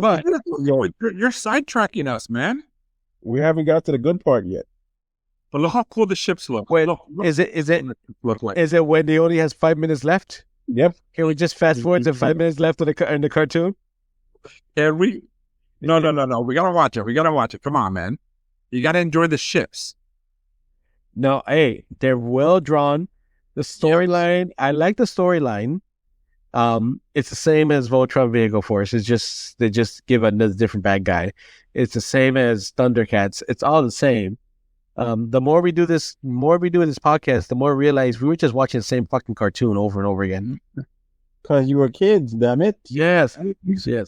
sidetracking us, man. We haven't got to the good part yet. But look how cool the ships look. Wait, is it when he only has 5 minutes left? Yep. Can we just fast forward to 5 minutes left in the cartoon? Can we? No. We gotta watch it. Come on, man. You gotta enjoy the ships. No, hey, they're well drawn. The storyline, I like the storyline. It's the same as Voltron Vehicle Force. It's just they just give another different bad guy. It's the same as Thundercats. It's all the same. The more we do this podcast, the more we realize we were just watching the same fucking cartoon over and over again. Because you were kids, damn it. Yes.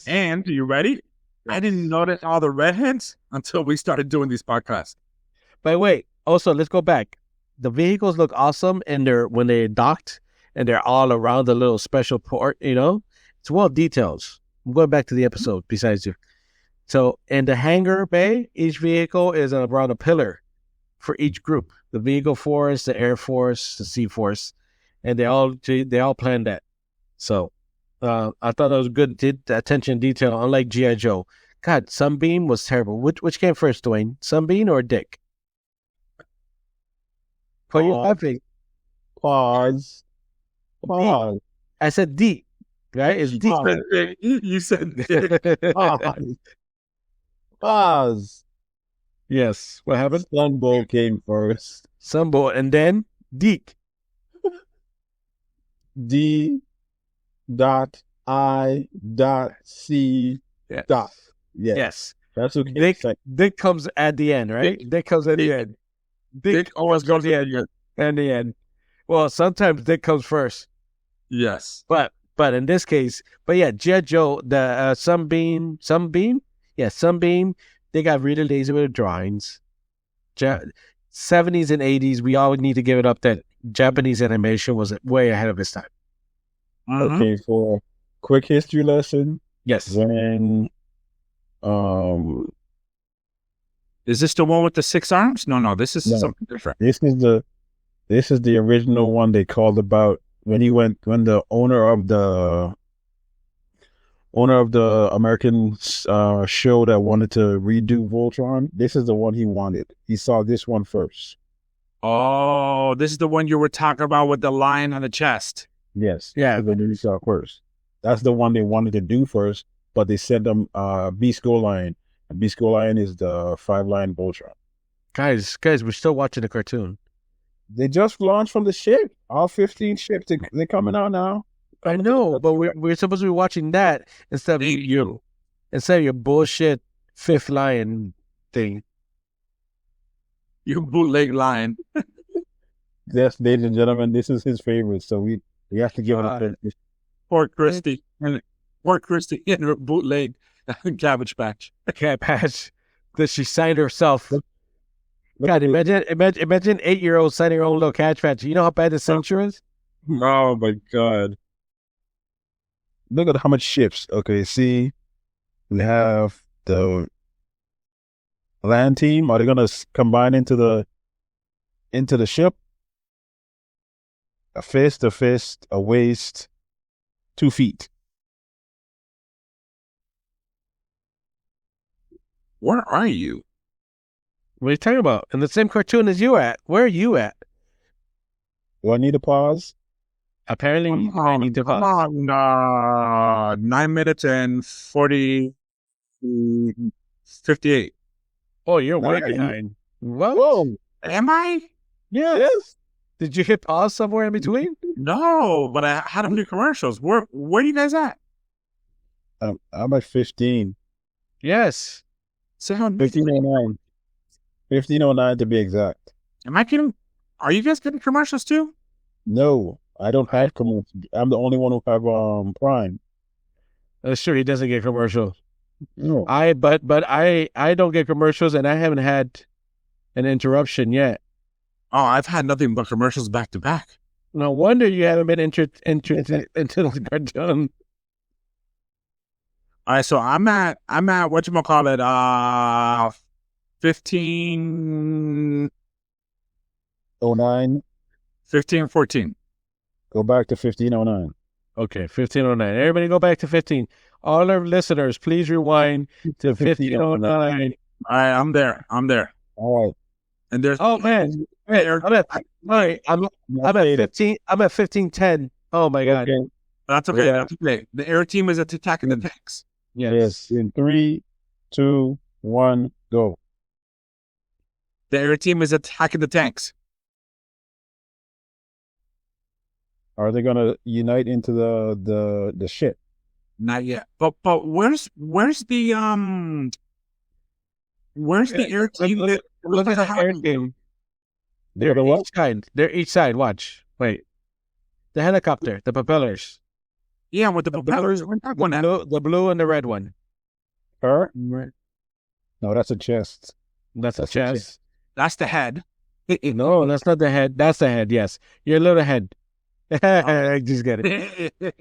And you ready? I didn't notice all the redheads until we started doing these podcasts. By the way, also let's go back. The vehicles look awesome, and when they're docked, and they're all around the little special port. It's well detailed. I'm going back to the episode. Besides you, so in the hangar bay, each vehicle is around a pillar for each group. The Vehicle Force, the Air Force, the Sea Force, and they all planned that. So I thought that was good attention to detail. Unlike G.I. Joe, God, Sunbeam was terrible. Which came first, Dwayne? Sunbeam or Dick? What are you laughing? Pause. I said D, right? It's D. You said Dick. Pause. Yes. What happened? Sunbow came first. Sunbow, and then Deke. D. I. C. Yes. Yes. That's okay. Dick comes at the end, right? Dick comes at the end. Dick always goes at the end. Well, sometimes Dick comes first. Yes. But in this case, G.I. Joe, the Sunbeam, they got really lazy with the drawings. 70s and 80s, we all need to give it up that Japanese animation was way ahead of its time. Mm-hmm. Okay, for a quick history lesson. Yes. When is this the one with the 6 arms? No, this is something different. This is the original one they called about when the owner of the owner of the American show that wanted to redo Voltron, this is the one he wanted. He saw this one first. Oh, this is the one you were talking about with the lion on the chest. Yes. Yeah. The one he saw first. That's the one they wanted to do first, but they sent them Beast Go Lion. And Beast Go Lion is the 5-line Voltron. Guys, we're still watching the cartoon. They just launched from the ship. All 15 ships, they're coming out now. I know, but we're supposed to be watching that instead of your bullshit fifth lion thing. You bootleg lion. Yes, ladies and gentlemen, this is his favorite, so we have to give it a finish. Poor Christy in her bootleg Cabbage Patch. That she signed herself. God, imagine 8-year-old signing her own little Cabbage Patch. You know how bad the censure is? Oh my God. Look at how much ships. Okay, see, we have the land team. Are they going to combine into the ship? A fist, a waist, 2 feet. Where are you? What are you talking about? In the same cartoon as you at. Where are you at? Do I need a pause? Apparently, I need to pause. 9 minutes and 58. Oh, you're way Nice. behind. What? Whoa! Am I? Yes. Did you hit pause somewhere in between? No, but I had them do commercials. Where are you guys at? I'm at 15. Yes. 1509. 1509 to be exact. Am I kidding? Are you guys getting commercials too? No, I don't have commercials. I'm the only one who have Prime. That's true. He doesn't get commercials. No. But I don't get commercials, and I haven't had an interruption yet. Oh, I've had nothing but commercials back to back. No wonder you haven't been into the cartoon. All right, so I'm at whatchamacallit, 15, 09. 14. Go back to 1509. Okay, 1509. Everybody go back to 15. All our listeners, please rewind to 1509. All right, I'm there. All right. And there's Man, I'm at 15. I'm at 1510. Oh my God. Okay. That's okay. Yeah. That's okay. The air team is attacking the tanks. Yes. In 3, 2, 1, go. The air team is attacking the tanks. Are they gonna unite into the ship? Not yet. But where's the air team? Look at the air team. They're the what? Each side. They're each side. Watch. Wait. The helicopter. The propellers. Yeah, with the propellers. The blue and the red one. Her? Right. No, that's a chest. That's a That's a chest. That's the head. No, that's not the head. That's the head. Yes, your little head. I just get it.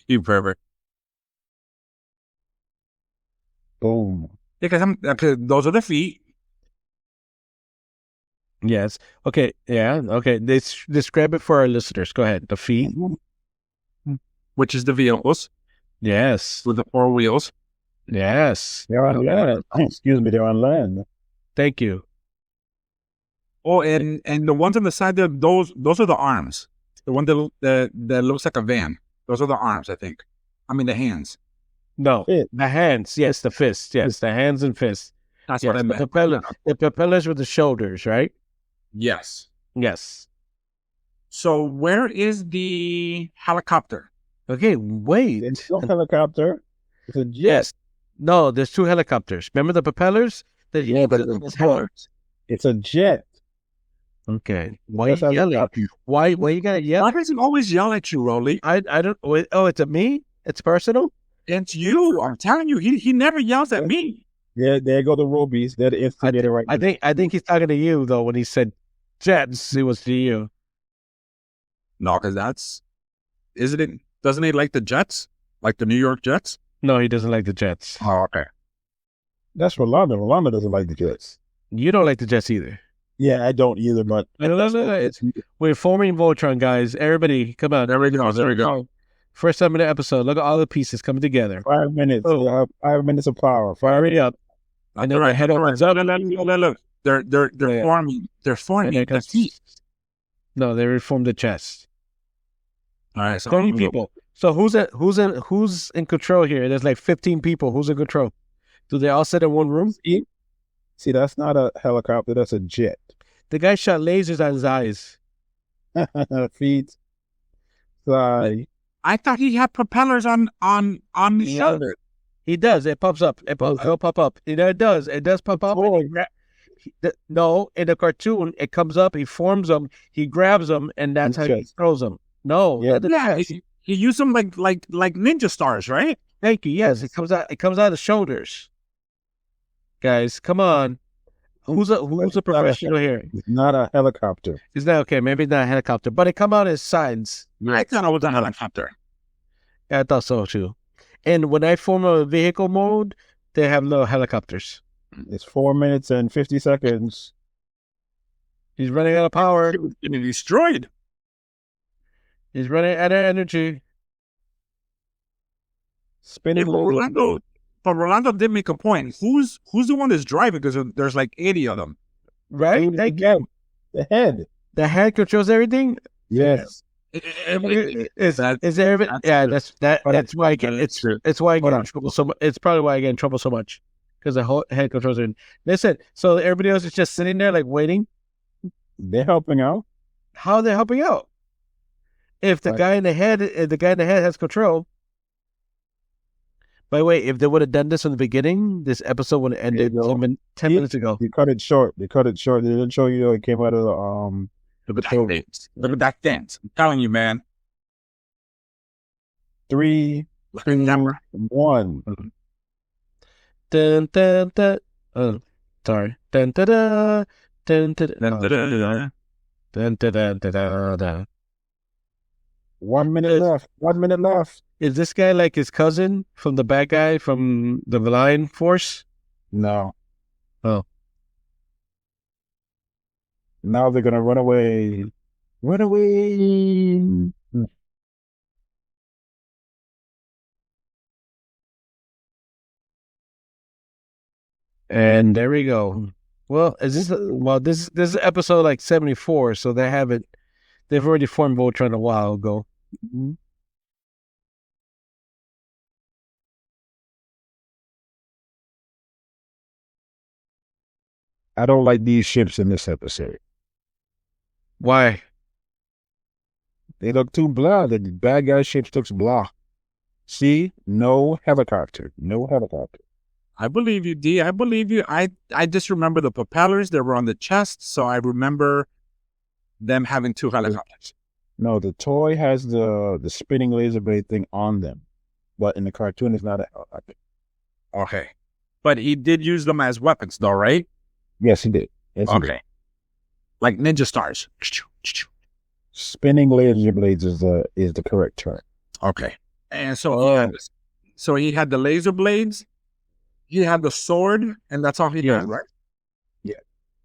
You pervert. Boom. Because those are the feet. Yes. Okay. Yeah. Okay. Describe it for our listeners. Go ahead. The feet. Which is the vehicles Yes. with the 4 wheels. Yes. They're on land. Excuse me, they're on land. Thank you. Oh, and the ones on the side there, those are the arms. The one that looks like a van. Those are the arms, I think. I mean the hands. No, Fist. the hands. Yes, the fists. Yes, the hands and fists. That's Yes, what I meant. the propellers with the shoulders, right? Yes. Yes. So where is the helicopter? Okay. Wait. It's no helicopter. It's a jet. Yes. No, there's 2 helicopters. Remember the propellers? Yeah, but it's a jet. Okay. Why That's you how- yelling? Why you gotta yell? Why does he always yell at you, Rolly? I don't. Wait, oh, it's a me. It's personal. It's you. I'm telling you, he never yells at me. Yeah, there go the Robies. They're the instigator right now. I think he's talking to you though when he said jets. It was to you. No, because isn't it? Doesn't he like the Jets? Like the New York Jets? No, he doesn't like the Jets. Oh, okay. That's Rolando. Rolando doesn't like the Jets. You don't like the Jets either. Yeah, I don't either, but We're forming Voltron, guys. Everybody, come on. There we go. First time in the episode. Look at all the pieces coming together. 5 minutes. Oh. 5 minutes of power. Fire it up. I know. Right. Head opens up. Look. They're Yeah. forming. They're forming And the feet. No, they reformed the chest. All right. So 30 people. So who's in control here? There's like 15 people. Who's in control? Do they all sit in one room? See, that's not a helicopter. That's a jet. The guy shot lasers on his eyes. Feet. Fly. I thought he had propellers on the shoulder. He does. It pops up. It'll pop up. It does. It does pop up. No, in the cartoon, it comes up. He forms them. He grabs them, and that's how he throws them. No. Yeah. He used them like ninja stars, right? Thank you. Yes, it comes out. It comes out of the shoulders. Guys, come on. Who's a professional here? It's not a helicopter. It's not okay. Maybe it's not a helicopter, but it come out his sides. I thought it was a helicopter. Yeah, I thought so too. And when I form a vehicle mode, they have little helicopters. It's 4 minutes and 50 seconds. He's running out of power. Getting destroyed. He's running out of energy. Spinning. But Rolando did make a point. Who's the one that's driving? Because there's like 80 of them. Right? Again, the head. The head controls everything? Yes. Is there? Yeah, that's why I get it's why I get in trouble so much. It's probably why I get in trouble so much because the whole head controls it. Listen, so everybody else is just sitting there like waiting. They're helping out. How are they helping out? If the guy in the head has control. By the way, if they would have done this in the beginning, this episode would have ended 10 minutes ago. They cut it short. They didn't show you it came out of the Look at that dance. I'm telling you, man. 3, 2, 1. Dun, dun, dun. Oh, sorry. Dun, dun, dun, dun, dun, dun, dun, dun, dun, dun. 1 minute left. 1 minute left. Is this guy like his cousin from the bad guy from the Voltron Force? No. Oh. Now they're gonna run away. Run away. And there we go. Well, this is episode like 74, so they've already formed Voltron a while ago. Mm-hmm. I don't like these ships in this episode. Why? They look too blah. The bad guy ships looks blah. See? No helicopter. No helicopter. I believe you, D. I believe you. I just remember the propellers that were on the chest, so I remember them having 2 helicopters. No, the toy has the spinning laser blade thing on them. But in the cartoon, it's not a helicopter. Okay. But he did use them as weapons, though, right? Yes, he did. Yes, he did. Like ninja stars. Spinning laser blades is the correct term. Okay. And so he had the laser blades, he had the sword, and that's all he had, right?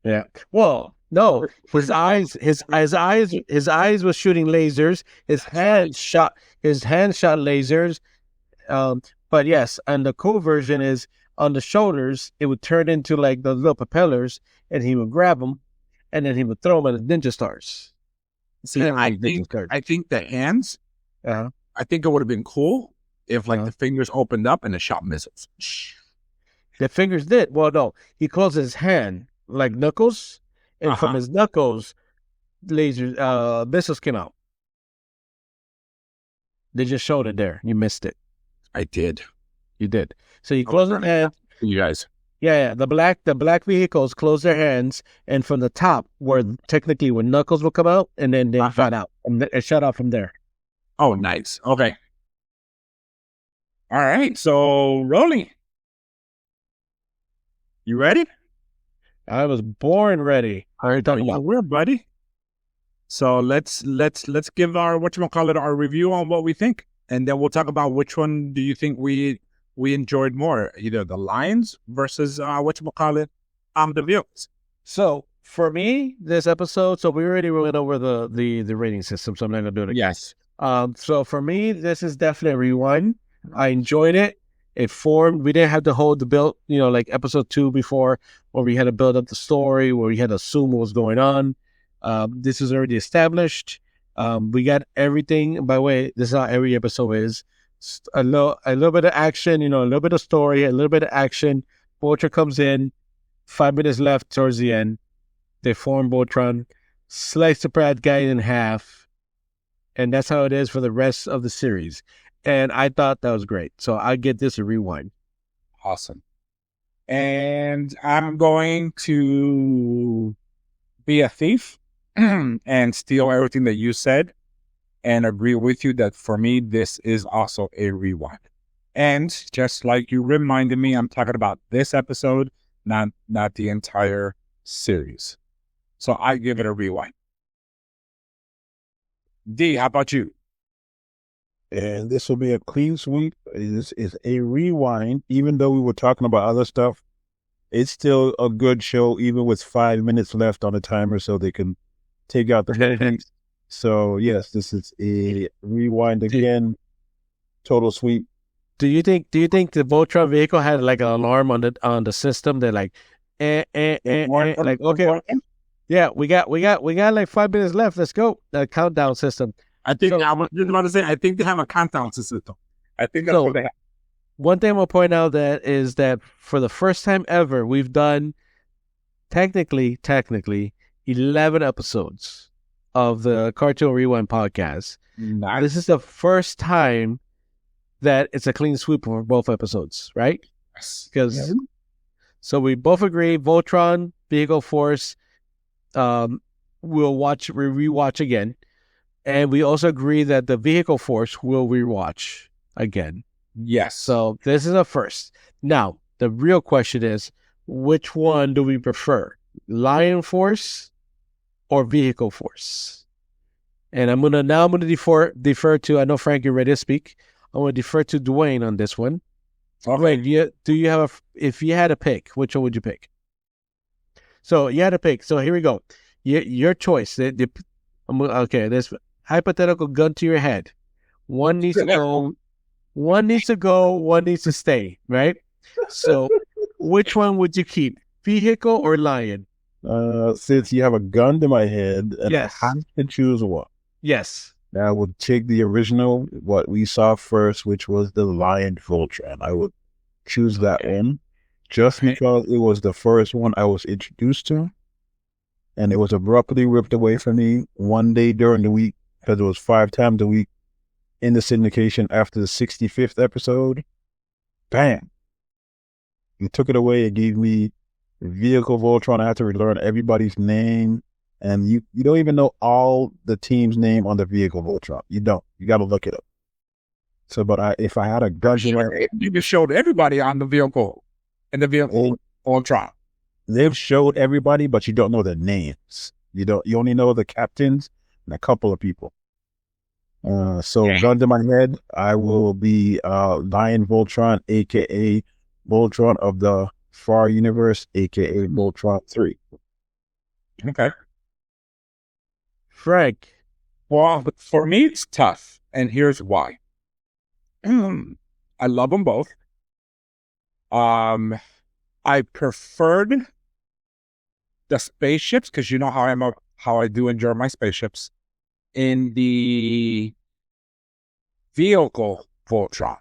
Yeah. Well, no. His eyes was shooting lasers. His hand shot lasers. But yes, and the cool version is on the shoulders, it would turn into like the little propellers, and he would grab them, and then he would throw them at the ninja stars. See, I think the hands, I think it would have been cool if like the fingers opened up and it shot missiles. The fingers did. Well, no, he closed his hand like knuckles, and from his knuckles, missiles came out. They just showed it there. You missed it. I did. You did. So you close their hand. You guys. Yeah. The black vehicles close their hands, and from the top, where knuckles will come out, and then they shot out. It shot out from there. Oh, nice. Okay. All right. So rolling. You ready? I was born ready. We're buddy. So let's give our our review on what we think, and then we'll talk about which one do you think we enjoyed more, either the lines versus the views. So for me, this episode, so we already went over the rating system, so I'm not gonna do it again. Yes. So for me, this is definitely a rewind. I enjoyed it. It formed. We didn't have to hold the build, like episode 2 before, where we had to build up the story, where we had to assume what was going on. This is already established. We got everything. By the way, this is how every episode is. A little bit of action, a little bit of story, a little bit of action. Voltron comes in, 5 minutes left towards the end. They form Voltron, slice the bad guy in half, and that's how it is for the rest of the series. And I thought that was great. So I get this a rewind. Awesome. And I'm going to be a thief and steal everything that you said and agree with you that for me, this is also a rewind. And just like you reminded me, I'm talking about this episode, not the entire series. So I give it a rewind. D, how about you? And this will be a clean sweep. This is a rewind. Even though we were talking about other stuff, it's still a good show, even with 5 minutes left on the timer, so they can take out the things. So yes, this is a rewind again. Total sweep. Do you think the Voltron vehicle had like an alarm on the system that like, like okay, yeah, we got like 5 minutes left. Let's go. The countdown system. I think I was just about to say. I think they have a countdown system. I think that's what they have. One thing I will point out is that for the first time ever, we've done technically 11 episodes of the Cartoon Rewind podcast. Nice. This is the first time that it's a clean sweep for both episodes, right? Yes. Because so we both agree Voltron Vehicle Force we'll rewatch again. And we also agree that the Vehicle Force will rewatch again. Yes. So this is a first. Now, the real question is, which one do we prefer? Lion Force or Vehicle Force? And I'm gonna defer to, I know Frank, you're ready to speak. I'm gonna defer to Dwayne on this one. Okay. Dwayne, if you had to pick, which one would you pick? So you had to pick. So here we go. Your choice. There's hypothetical gun to your head. One needs to go, one needs to stay, right? So which one would you keep? Vehicle or lion? Since you have a gun to my head, and yes, I have to choose one. Yes. I would take the original, what we saw first, which was the Lion Voltron. I would choose that one just because it was the first one I was introduced to. And it was abruptly ripped away from me one day during the week because it was 5 times a week in the syndication after the 65th episode. Bam! You took it away. It gave me Vehicle Voltron. I had to relearn everybody's name. And you don't even know all the team's name on the Vehicle Voltron. You don't. You got to look it up. So, but if I had a gun, you just showed everybody on the vehicle and the Vehicle Voltron. They've showed everybody, but you don't know their names. You only know the captains and a couple of people. Gun to my head, I will be Lion Voltron, aka Voltron of the Far Universe, aka Voltron 3. Okay. Frank. Well, for me, it's tough, and here's why. I love them both. I preferred the spaceships because you know how I do enjoy my spaceships in the Vehicle Voltron.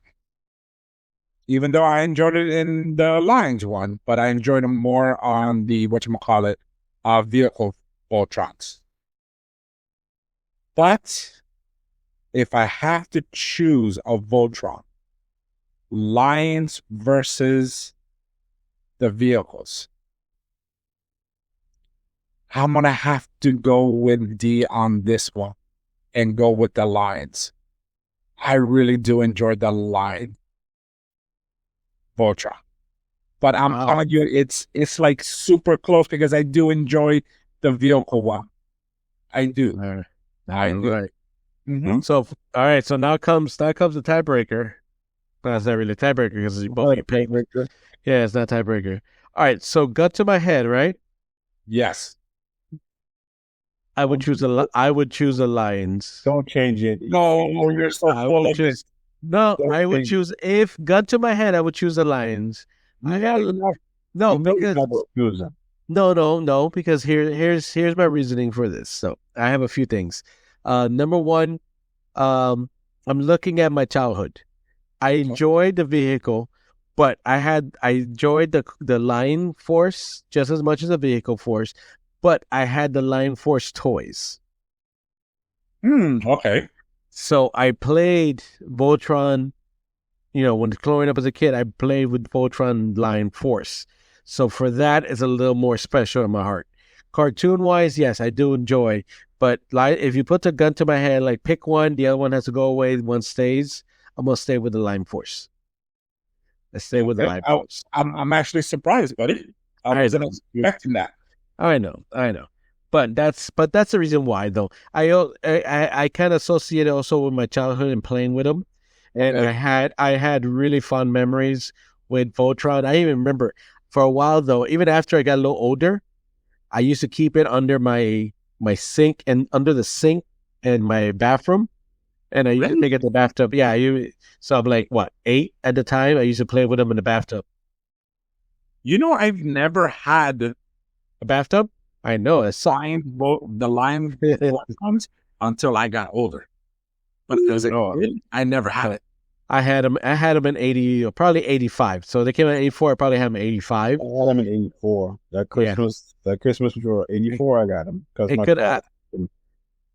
Even though I enjoyed it in the Lions one, but I enjoyed them more on the Vehicle Voltrons. But if I have to choose a Voltron, Lions versus the vehicles, I'm going to have to go with D on this one and go with the Lions. I really do enjoy the Lion Voltron. But I'm telling you, it's like super close because I do enjoy the vehicle one. I do. Right. Mm-hmm. So, all right. So now comes the tiebreaker. That's not really a tiebreaker because you both get paid. Yeah, it's not a tiebreaker. All right. So, gun to my head, right? Yes. I would choose the Lions. Don't change it. No, you're so I full would of this. No, Don't I would think- choose if gun to my head. I would choose the Lions. I got enough. No, You know because you're not gonna choose them. no. Because here's my reasoning for this. So I have a few things. Number one, I'm looking at my childhood. I enjoyed the vehicle, but I enjoyed the Lion Force just as much as the Vehicle Force, but I had the Lion Force toys. Okay. So I played Voltron, when growing up as a kid, I played with Voltron Lion Force. So for that, it's a little more special in my heart. Cartoon-wise, yes, I do enjoy. But if you put the gun to my head, like pick one, the other one has to go away, one stays, I'm going to stay with the Lion Force. Let's stay with the Lion Force. I'm actually surprised, buddy. I wasn't expecting that. I know. But that's the reason why, though. I kind of associate it also with my childhood and playing with them, and I had really fond memories with Voltron. I even remember for a while though, even after I got a little older, I used to keep it under my sink and under the sink in my bathroom, and I used to take it to the bathtub. Yeah, so I'm like 8 at the time. I used to play with them in the bathtub. I've never had A bathtub? I know it's the Lion ones until I got older. But as a kid, I never had it. I had them in 80 or probably 85. So they came out in 84. I probably had them in 85. I had them in 84. That Christmas before 84, I got them. It could,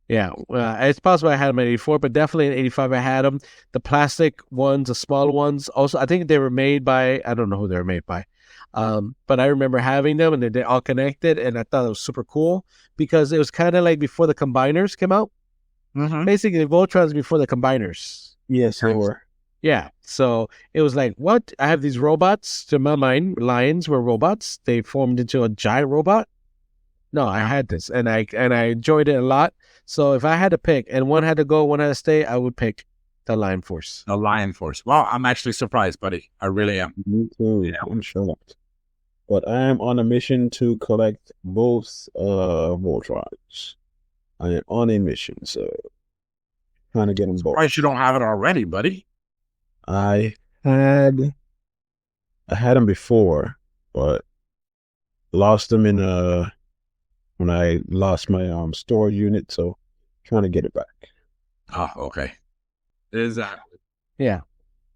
it's possible I had them in 84, but definitely in 85 I had them. The plastic ones, the small ones. Also, I think they were made by, I don't know who they were made by. But I remember having them and they're all connected, and I thought it was super cool because it was kind of like before the combiners came out. Mm-hmm. Basically, Voltron's before the combiners. Yes, they were. Yeah, so it was like, what? I have these robots. To my mind, lions were robots. They formed into a giant robot. No, I had this, and I enjoyed it a lot. So if I had to pick, and one had to go, one had to stay, I would pick the Lion Force. The Lion Force. Well, I'm actually surprised, buddy. I really am. Me too. Yeah. I'm shocked. But I am on a mission to collect both Voltrons. I am on a mission, so trying to get them both. Why you don't have it already, buddy? I had them before, but lost them in when I lost my storage unit, so trying to get it back. Oh, okay. Exactly. Yeah.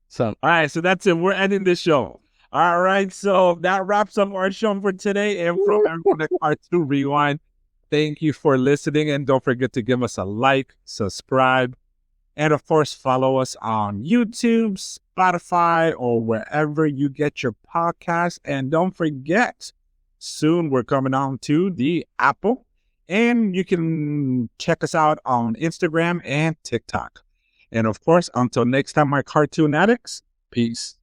So all right, so that's it. We're ending this show. All right, so that wraps up our show for today. And from the Cartoon Rewind, thank you for listening, and don't forget to give us a like, subscribe, and of course, follow us on YouTube, Spotify, or wherever you get your podcasts. And don't forget, soon we're coming on to the Apple, and you can check us out on Instagram and TikTok. And of course, until next time, my cartoon addicts, peace.